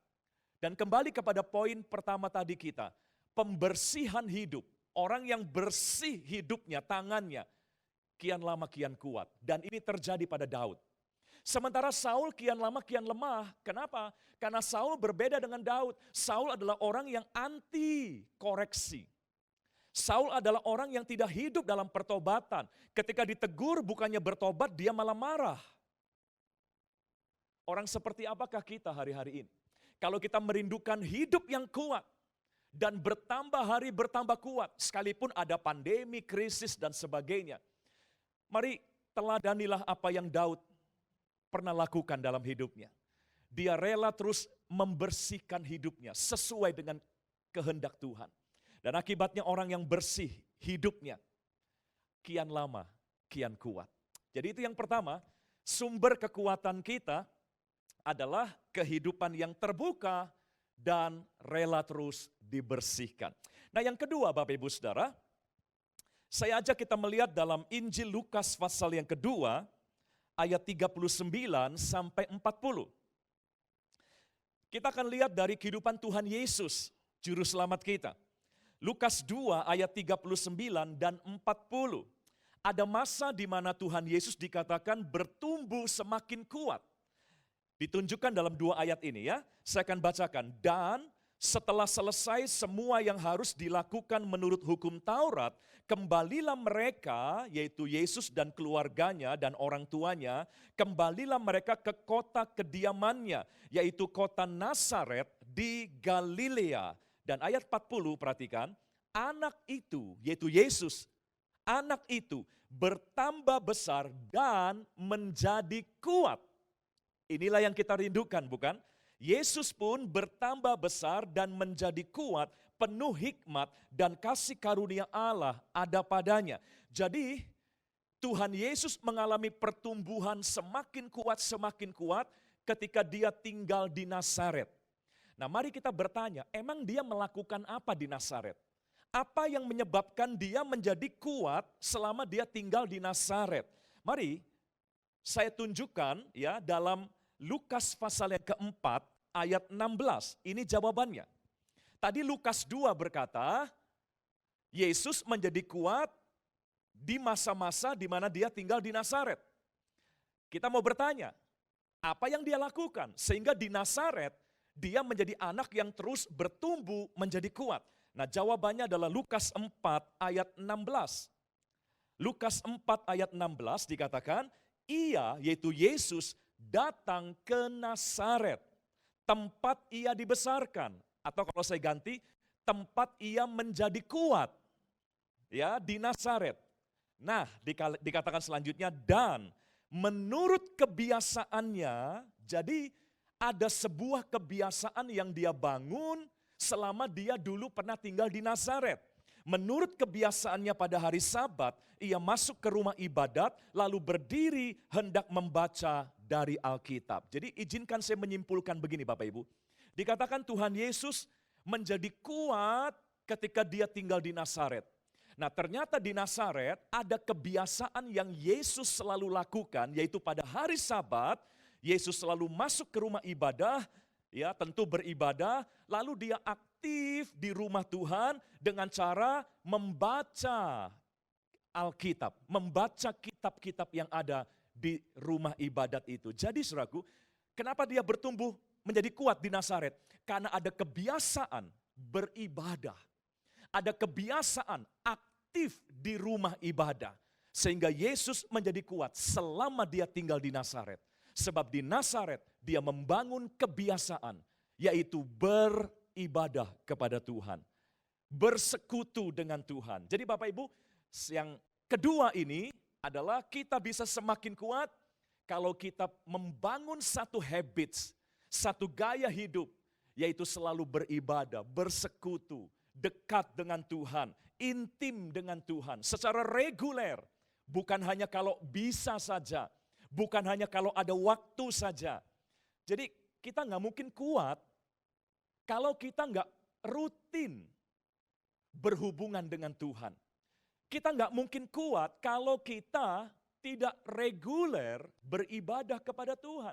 Dan kembali kepada poin pertama tadi kita, pembersihan hidup. Orang yang bersih hidupnya, tangannya, kian lama kian kuat. Dan ini terjadi pada Daud. Sementara Saul kian lama kian lemah. Kenapa? Karena Saul berbeda dengan Daud. Saul adalah orang yang anti koreksi. Saul adalah orang yang tidak hidup dalam pertobatan. Ketika ditegur bukannya bertobat, dia malah marah. Orang seperti apakah kita hari-hari ini? Kalau kita merindukan hidup yang kuat dan bertambah hari bertambah kuat, sekalipun ada pandemi, krisis, dan sebagainya. Mari teladanilah apa yang Daud pernah lakukan dalam hidupnya. Dia rela terus membersihkan hidupnya sesuai dengan kehendak Tuhan. Dan akibatnya orang yang bersih hidupnya kian lama, kian kuat. Jadi itu yang pertama, sumber kekuatan kita adalah kehidupan yang terbuka dan rela terus dibersihkan. Nah, yang kedua Bapak Ibu Saudara, saya ajak kita melihat dalam Injil Lukas pasal yang kedua, ayat 39 sampai 40. Kita akan lihat dari kehidupan Tuhan Yesus, Juru Selamat kita. Lukas 2 ayat 39 dan 40. Ada masa di mana Tuhan Yesus dikatakan bertumbuh semakin kuat. Ditunjukkan dalam 2 ayat ini ya, saya akan bacakan. Dan setelah selesai semua yang harus dilakukan menurut hukum Taurat, kembalilah mereka, yaitu Yesus dan keluarganya dan orang tuanya, kembalilah mereka ke kota kediamannya, yaitu kota Nazaret di Galilea. Dan ayat 40 perhatikan, anak itu, yaitu Yesus, anak itu bertambah besar dan menjadi kuat. Inilah yang kita rindukan, bukan? Yesus pun bertambah besar dan menjadi kuat, penuh hikmat dan kasih karunia Allah ada padanya. Jadi Tuhan Yesus mengalami pertumbuhan semakin kuat ketika dia tinggal di Nazaret. Nah, mari kita bertanya, emang dia melakukan apa di Nazaret? Apa yang menyebabkan dia menjadi kuat selama dia tinggal di Nazaret? Mari saya tunjukkan ya dalam Lukas pasal yang keempat ayat 16. Ini jawabannya. Tadi Lukas 2 berkata, Yesus menjadi kuat di masa-masa di mana dia tinggal di Nazaret. Kita mau bertanya, apa yang dia lakukan sehingga di Nazaret dia menjadi anak yang terus bertumbuh menjadi kuat? Nah, jawabannya adalah Lukas 4 ayat 16. Lukas 4 ayat 16 dikatakan, ia yaitu Yesus datang ke Nazaret, tempat ia dibesarkan. Atau kalau saya ganti, tempat ia menjadi kuat. Ya, di Nazaret. Nah, dikatakan selanjutnya, dan menurut kebiasaannya, jadi ada sebuah kebiasaan yang dia bangun selama dia dulu pernah tinggal di Nazaret. Menurut kebiasaannya pada hari Sabat, ia masuk ke rumah ibadat, lalu berdiri hendak membaca dari Alkitab. Jadi izinkan saya menyimpulkan begini Bapak Ibu. Dikatakan Tuhan Yesus menjadi kuat ketika dia tinggal di Nazaret. Nah ternyata di Nazaret ada kebiasaan yang Yesus selalu lakukan, yaitu pada hari Sabat, Yesus selalu masuk ke rumah ibadah, ya tentu beribadah, lalu dia aktif di rumah Tuhan dengan cara membaca Alkitab, membaca kitab-kitab yang ada di rumah ibadat itu. Jadi saudaraku, kenapa dia bertumbuh menjadi kuat di Nazaret? Karena ada kebiasaan beribadah, ada kebiasaan aktif di rumah ibadah. Sehingga Yesus menjadi kuat selama dia tinggal di Nazaret. Sebab di Nazaret dia membangun kebiasaan, yaitu beribadah kepada Tuhan. Bersekutu dengan Tuhan. Jadi Bapak Ibu, yang kedua ini adalah kita bisa semakin kuat kalau kita membangun satu habits, satu gaya hidup, yaitu selalu beribadah, bersekutu, dekat dengan Tuhan, intim dengan Tuhan, secara reguler. Bukan hanya kalau bisa saja, bukan hanya kalau ada waktu saja. Jadi kita nggak mungkin kuat kalau kita nggak rutin berhubungan dengan Tuhan. Kita nggak mungkin kuat kalau kita tidak reguler beribadah kepada Tuhan.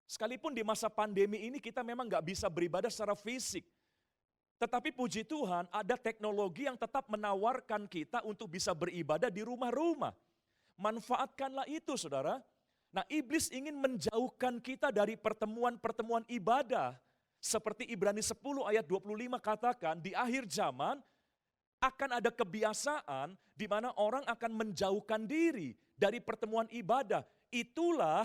Sekalipun di masa pandemi ini kita memang nggak bisa beribadah secara fisik. Tetapi puji Tuhan ada teknologi yang tetap menawarkan kita untuk bisa beribadah di rumah-rumah. Manfaatkanlah itu saudara. Nah iblis ingin menjauhkan kita dari pertemuan-pertemuan ibadah. Seperti Ibrani 10 ayat 25 katakan, di akhir zaman akan ada kebiasaan di mana orang akan menjauhkan diri dari pertemuan ibadah. Itulah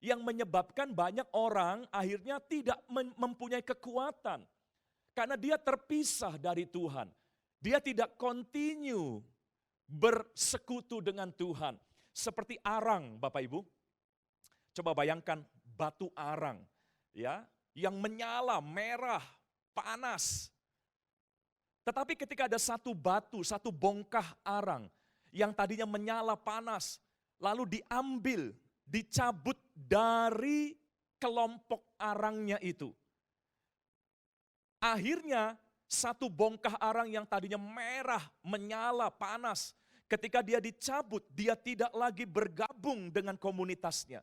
yang menyebabkan banyak orang akhirnya tidak mempunyai kekuatan. Karena dia terpisah dari Tuhan. Dia tidak continue bersekutu dengan Tuhan. Seperti arang Bapak Ibu. Coba bayangkan batu arang ya, yang menyala merah, panas. Tetapi ketika ada satu batu, satu bongkah arang yang tadinya menyala panas, lalu diambil, dicabut dari kelompok arangnya itu. Akhirnya satu bongkah arang yang tadinya merah, menyala, panas, ketika dia dicabut, dia tidak lagi bergabung dengan komunitasnya.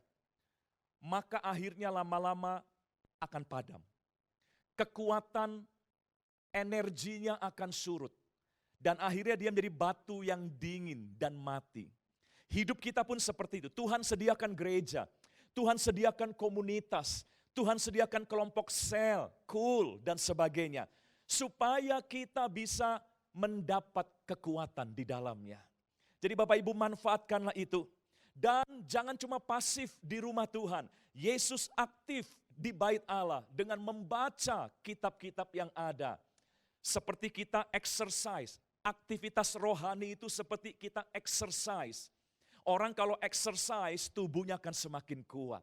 Maka akhirnya lama-lama akan padam. Kekuatan energinya akan surut. Dan akhirnya dia menjadi batu yang dingin dan mati. Hidup kita pun seperti itu. Tuhan sediakan gereja, Tuhan sediakan komunitas, Tuhan sediakan kelompok sel, cool dan sebagainya. Supaya kita bisa mendapat kekuatan di dalamnya. Jadi Bapak Ibu manfaatkanlah itu. Dan jangan cuma pasif di rumah Tuhan. Yesus aktif di bait Allah dengan membaca kitab-kitab yang ada. Seperti kita exercise. Aktivitas rohani itu seperti kita exercise. Orang kalau exercise tubuhnya akan semakin kuat.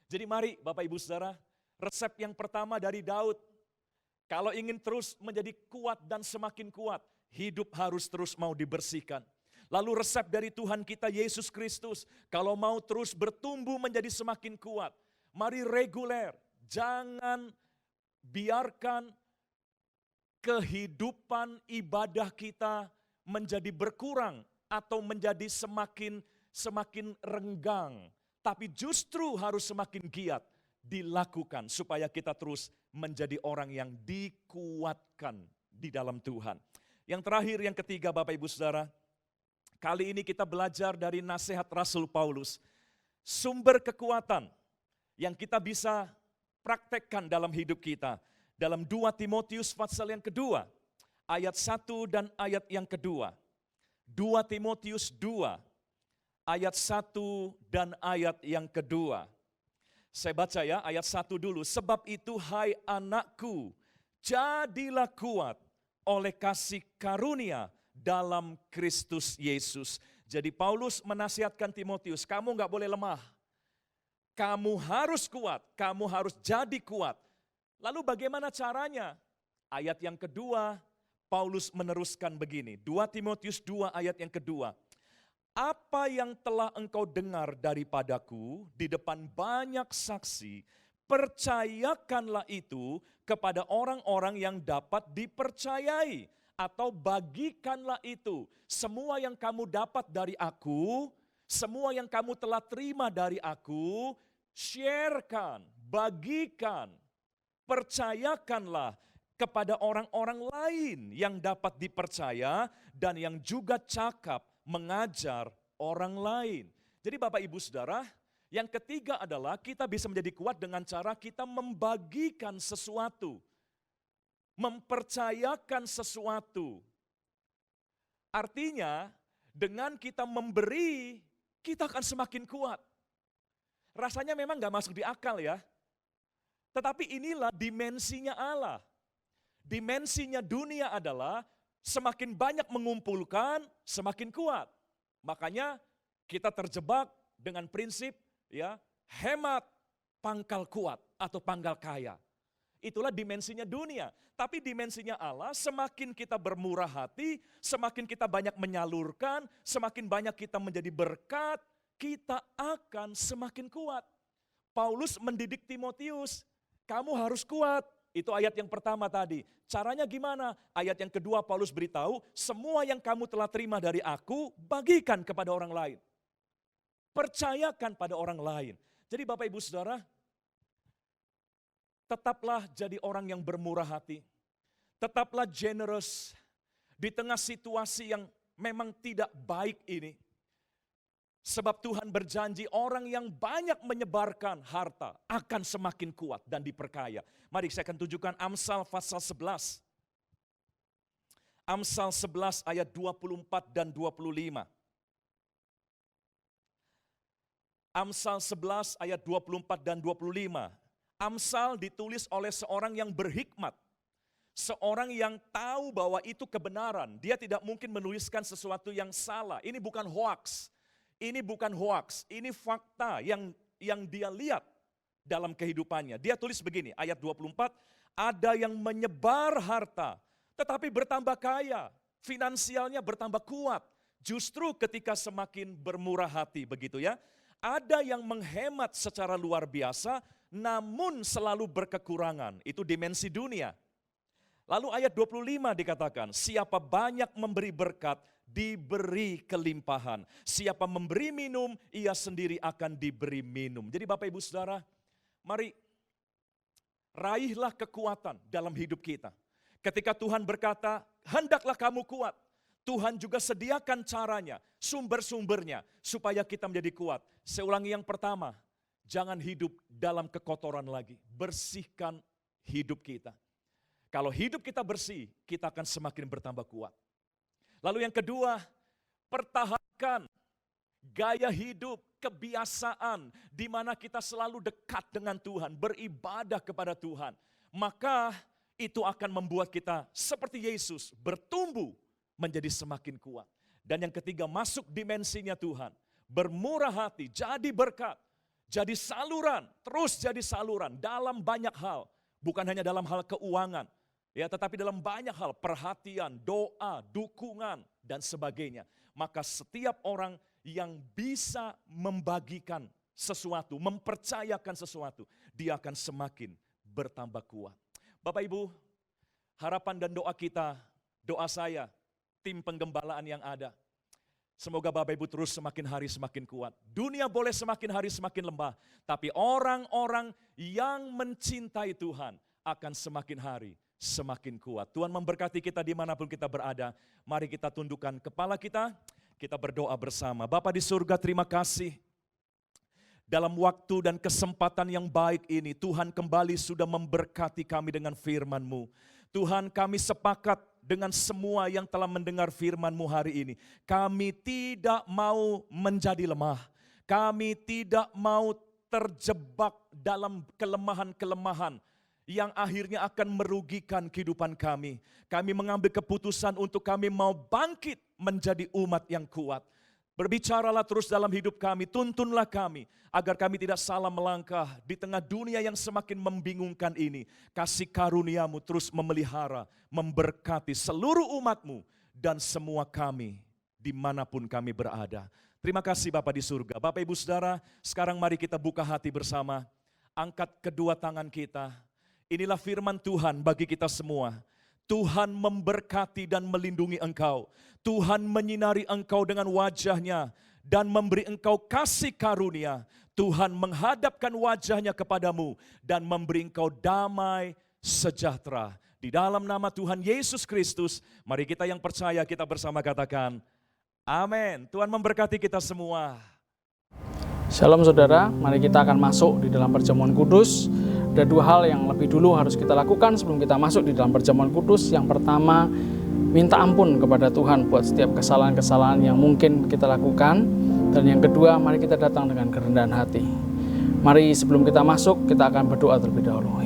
Jadi mari Bapak Ibu Saudara, resep yang pertama dari Daud. Kalau ingin terus menjadi kuat dan semakin kuat, hidup harus terus mau dibersihkan. Lalu resep dari Tuhan kita Yesus Kristus, kalau mau terus bertumbuh menjadi semakin kuat, mari reguler, jangan biarkan kehidupan ibadah kita menjadi berkurang atau menjadi semakin renggang. Tapi justru harus semakin giat dilakukan supaya kita terus menjadi orang yang dikuatkan di dalam Tuhan. Yang terakhir, yang ketiga Bapak Ibu Saudara, kali ini kita belajar dari nasihat Rasul Paulus. Sumber kekuatan yang kita bisa praktekkan dalam hidup kita. Dalam 2 Timotius pasal yang kedua, ayat 1 dan ayat yang kedua. 2 Timotius 2 ayat 1 dan ayat yang kedua. Saya baca ya ayat 1 dulu. Sebab itu hai anakku, jadilah kuat oleh kasih karunia dalam Kristus Yesus. Jadi Paulus menasihatkan Timotius, kamu gak boleh lemah. Kamu harus kuat, kamu harus jadi kuat. Lalu bagaimana caranya? Ayat yang kedua, Paulus meneruskan begini. 2 Timotius 2 ayat yang kedua. Apa yang telah engkau dengar daripadaku di depan banyak saksi, percayakanlah itu kepada orang-orang yang dapat dipercayai. Atau bagikanlah itu. Semua yang kamu dapat dari aku, semua yang kamu telah terima dari aku, sharekan, bagikan, percayakanlah kepada orang-orang lain yang dapat dipercaya dan yang juga cakap mengajar orang lain. Jadi Bapak Ibu Saudara, yang ketiga adalah kita bisa menjadi kuat dengan cara kita membagikan sesuatu. Mempercayakan sesuatu. Artinya dengan kita memberi, kita akan semakin kuat. Rasanya memang gak masuk di akal ya. Tetapi inilah dimensinya Allah. Dimensinya dunia adalah semakin banyak mengumpulkan, semakin kuat. Makanya kita terjebak dengan prinsip ya hemat pangkal kuat atau pangkal kaya. Itulah dimensinya dunia. Tapi dimensinya Allah, semakin kita bermurah hati, semakin kita banyak menyalurkan, semakin banyak kita menjadi berkat, kita akan semakin kuat. Paulus mendidik Timotius, kamu harus kuat. Itu ayat yang pertama tadi. Caranya gimana? Ayat yang kedua Paulus beritahu, semua yang kamu telah terima dari aku, bagikan kepada orang lain. Percayakan pada orang lain. Jadi Bapak Ibu Saudara, tetaplah jadi orang yang bermurah hati. Tetaplah generous di tengah situasi yang memang tidak baik ini. Sebab Tuhan berjanji orang yang banyak menyebarkan harta akan semakin kuat dan diperkaya. Mari saya akan tunjukkan Amsal pasal 11. Amsal 11 ayat 24 dan 25. Amsal 11 ayat 24 dan 25. Amsal ditulis oleh seorang yang berhikmat. Seorang yang tahu bahwa itu kebenaran. Dia tidak mungkin menuliskan sesuatu yang salah. Ini bukan hoax. Ini bukan hoax. Ini fakta yang dia lihat dalam kehidupannya. Dia tulis begini, ayat 24. Ada yang menyebar harta, tetapi bertambah kaya. Finansialnya bertambah kuat. Justru ketika semakin bermurah hati, begitu ya. Ada yang menghemat secara luar biasa, namun selalu berkekurangan. Itu dimensi dunia. Lalu ayat 25 dikatakan, siapa banyak memberi berkat, diberi kelimpahan. Siapa memberi minum, ia sendiri akan diberi minum. Jadi Bapak Ibu Saudara, mari raihlah kekuatan dalam hidup kita. Ketika Tuhan berkata, hendaklah kamu kuat. Tuhan juga sediakan caranya, sumber-sumbernya, supaya kita menjadi kuat. Saya ulangi yang pertama, jangan hidup dalam kekotoran lagi. Bersihkan hidup kita. Kalau hidup kita bersih, kita akan semakin bertambah kuat. Lalu yang kedua, pertahankan gaya hidup, kebiasaan di mana kita selalu dekat dengan Tuhan, beribadah kepada Tuhan. Maka itu akan membuat kita seperti Yesus, bertumbuh menjadi semakin kuat. Dan yang ketiga, masuk dimensinya Tuhan, bermurah hati, jadi berkat, jadi saluran, terus jadi saluran dalam banyak hal. Bukan hanya dalam hal keuangan, ya, tetapi dalam banyak hal, perhatian, doa, dukungan, dan sebagainya. Maka setiap orang yang bisa membagikan sesuatu, mempercayakan sesuatu, dia akan semakin bertambah kuat. Bapak Ibu, harapan dan doa kita, doa saya, tim penggembalaan yang ada, semoga Bapak Ibu terus semakin hari semakin kuat. Dunia boleh semakin hari semakin lemah, tapi orang-orang yang mencintai Tuhan akan semakin hari semakin kuat. Tuhan memberkati kita dimanapun kita berada. Mari kita tundukkan kepala kita berdoa bersama. Bapa di surga, terima kasih. Dalam waktu dan kesempatan yang baik ini, Tuhan kembali sudah memberkati kami dengan firman-Mu. Tuhan, kami sepakat dengan semua yang telah mendengar firman-Mu hari ini. Kami tidak mau menjadi lemah. Kami tidak mau terjebak dalam kelemahan-kelemahan yang akhirnya akan merugikan kehidupan kami. Kami mengambil keputusan untuk kami mau bangkit menjadi umat yang kuat. Berbicaralah terus dalam hidup kami, tuntunlah kami, agar kami tidak salah melangkah di tengah dunia yang semakin membingungkan ini. Kasih karunia-Mu terus memelihara, memberkati seluruh umat-Mu, dan semua kami, dimanapun kami berada. Terima kasih Bapa di surga. Bapak Ibu Saudara, sekarang mari kita buka hati bersama, angkat kedua tangan kita. Inilah firman Tuhan bagi kita semua. Tuhan memberkati dan melindungi engkau. Tuhan menyinari engkau dengan wajah-Nya dan memberi engkau kasih karunia. Tuhan menghadapkan wajah-Nya kepadamu dan memberi engkau damai sejahtera. Di dalam nama Tuhan Yesus Kristus, mari kita yang percaya kita bersama katakan, amin. Tuhan memberkati kita semua. Shalom saudara, mari kita akan masuk di dalam perjamuan kudus. Ada dua hal yang lebih dulu harus kita lakukan sebelum kita masuk di dalam perjamuan kudus. Yang pertama, minta ampun kepada Tuhan buat setiap kesalahan-kesalahan yang mungkin kita lakukan. Dan yang kedua, mari kita datang dengan kerendahan hati. Mari sebelum kita masuk, kita akan berdoa terlebih dahulu.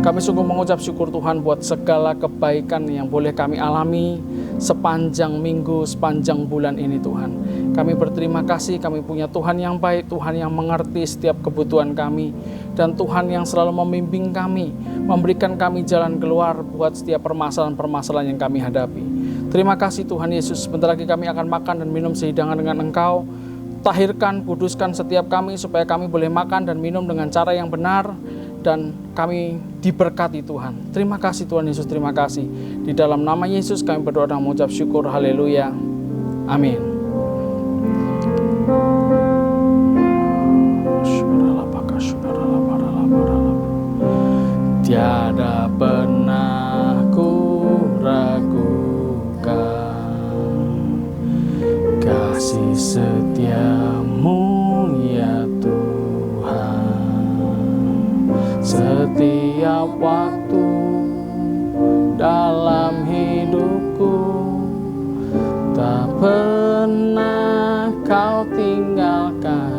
Kami sungguh mengucap syukur Tuhan buat segala kebaikan yang boleh kami alami sepanjang minggu, sepanjang bulan ini Tuhan. Kami berterima kasih, kami punya Tuhan yang baik, Tuhan yang mengerti setiap kebutuhan kami. Dan Tuhan yang selalu membimbing kami, memberikan kami jalan keluar buat setiap permasalahan-permasalahan yang kami hadapi. Terima kasih Tuhan Yesus, sebentar lagi kami akan makan dan minum sehidangan dengan Engkau. Tahirkan, kuduskan setiap kami supaya kami boleh makan dan minum dengan cara yang benar. Dan kami diberkati Tuhan. Terima kasih Tuhan Yesus, terima kasih. Di dalam nama Yesus kami berdoa dan mengucap syukur. Haleluya. Amin. Tiada pernah ku ragukan kasih setia-Mu ya Tuhan. Setiap waktu dalam hidupku tak pernah Kau tinggalkan.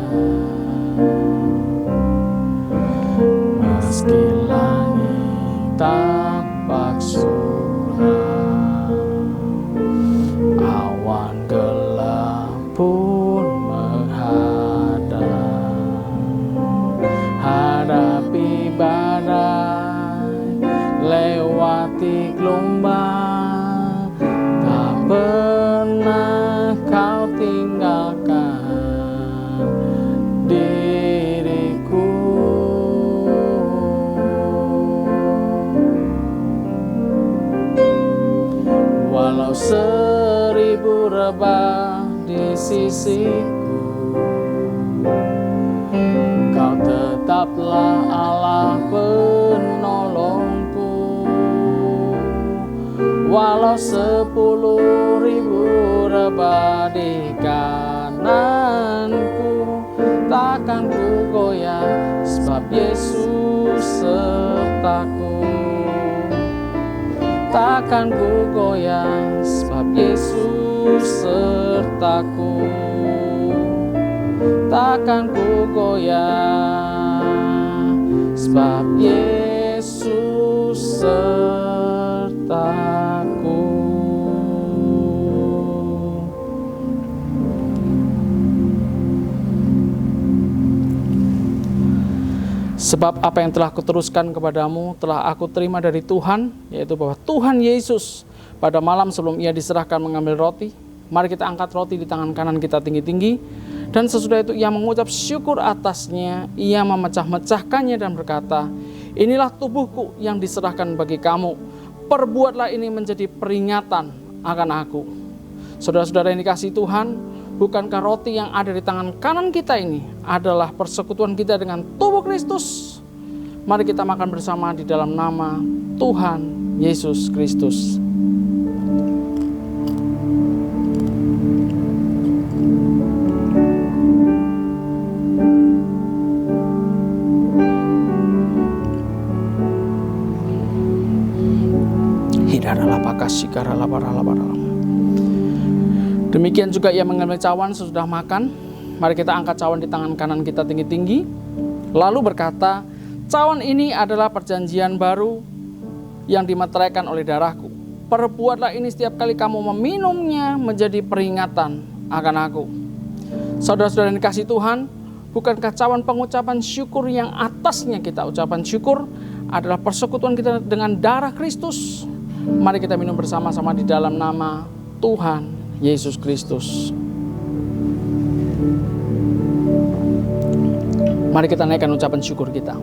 Meski langit tampak suram, awan gelap pun menghadap. Hadapi badai, lewati gelombang, tak pernah Kau tinggalkan diriku. Walau 1000 rebah di sisiku, Kau tetaplah Allah penolongku. Walau 10.000 rebah di kananku, takkan ku goyah sebab Yesus sertaku. Takkan ku goyah sebab Yesus sertaku. Takkan ku goyah sebab Yesus sertaku. Sebab apa yang telah kuteruskan kepadamu telah aku terima dari Tuhan, yaitu bahwa Tuhan Yesus pada malam sebelum Ia diserahkan mengambil roti. Mari kita angkat roti di tangan kanan kita tinggi-tinggi. Dan sesudah itu Ia mengucap syukur atasnya. Ia memecah-mecahkannya dan berkata, inilah tubuhku yang diserahkan bagi kamu. Perbuatlah ini menjadi peringatan akan aku. Saudara-saudara yang dikasihi Tuhan, bukankah roti yang ada di tangan kanan kita ini adalah persekutuan kita dengan tubuh Kristus? Mari kita makan bersama di dalam nama Tuhan Yesus Kristus. Demikian juga ia mengambil cawan sesudah makan. Mari kita angkat cawan di tangan kanan kita tinggi-tinggi. Lalu berkata, cawan ini adalah perjanjian baru yang dimeteraikan oleh darahku. Perbuatlah ini setiap kali kamu meminumnya menjadi peringatan akan aku. Saudara-saudara yang dikasihi Tuhan, bukankah cawan pengucapan syukur yang atasnya kita ucapan syukur adalah persekutuan kita dengan darah Kristus? Mari kita minum bersama-sama di dalam nama Tuhan Yesus Kristus. Mari kita naikkan ucapan syukur kita.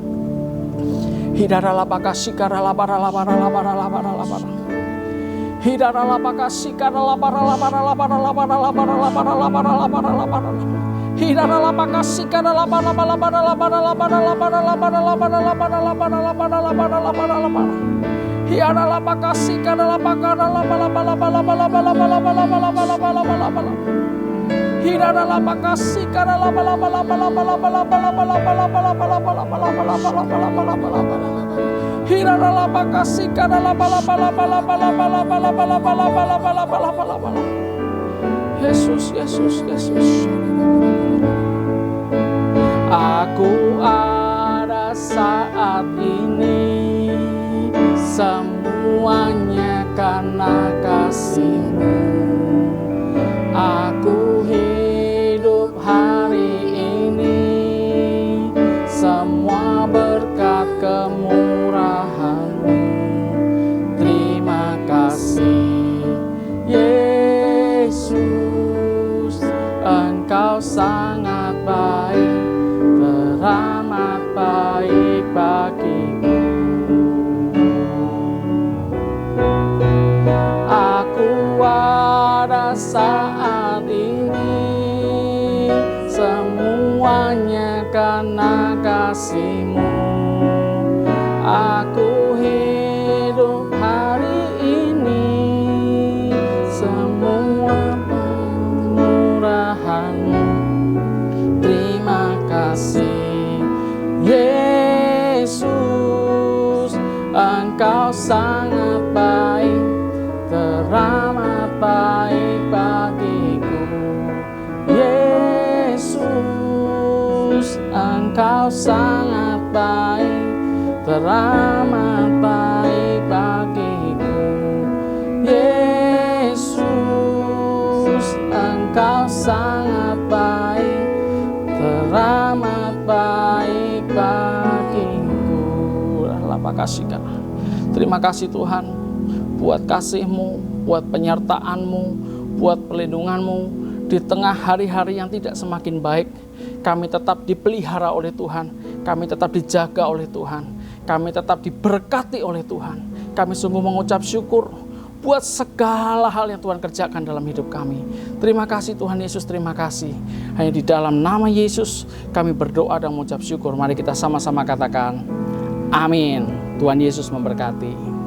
Yesus, Yesus, Yesus. Aku ada saat ini, semuanya karena kasih-Mu. Aku hidup hari ini, semua berkat kemurahan-Mu. Terima kasih Yesus, Engkau sangat baik, teramat baik bagiku. Aku ada saat ini, semuanya karena kasih-Mu. Aku hidup hari ini, semua kemurahan-Mu. Terima kasih Yesus, Engkau sangat baik, teramat baik bagiku. Yesus, Engkau sangat baik, teramat baik bagiku. Yesus, Engkau sangat baik, teramat baik bagiku. Terima kasih Tuhan buat kasih-Mu, buat penyertaan-Mu, buat perlindungan-Mu. Di tengah hari-hari yang tidak semakin baik, kami tetap dipelihara oleh Tuhan, kami tetap dijaga oleh Tuhan, kami tetap diberkati oleh Tuhan. Kami sungguh mengucap syukur buat segala hal yang Tuhan kerjakan dalam hidup kami. Terima kasih Tuhan Yesus, terima kasih. Hanya di dalam nama Yesus kami berdoa dan mengucap syukur. Mari kita sama-sama katakan amin. Tuhan Yesus memberkati.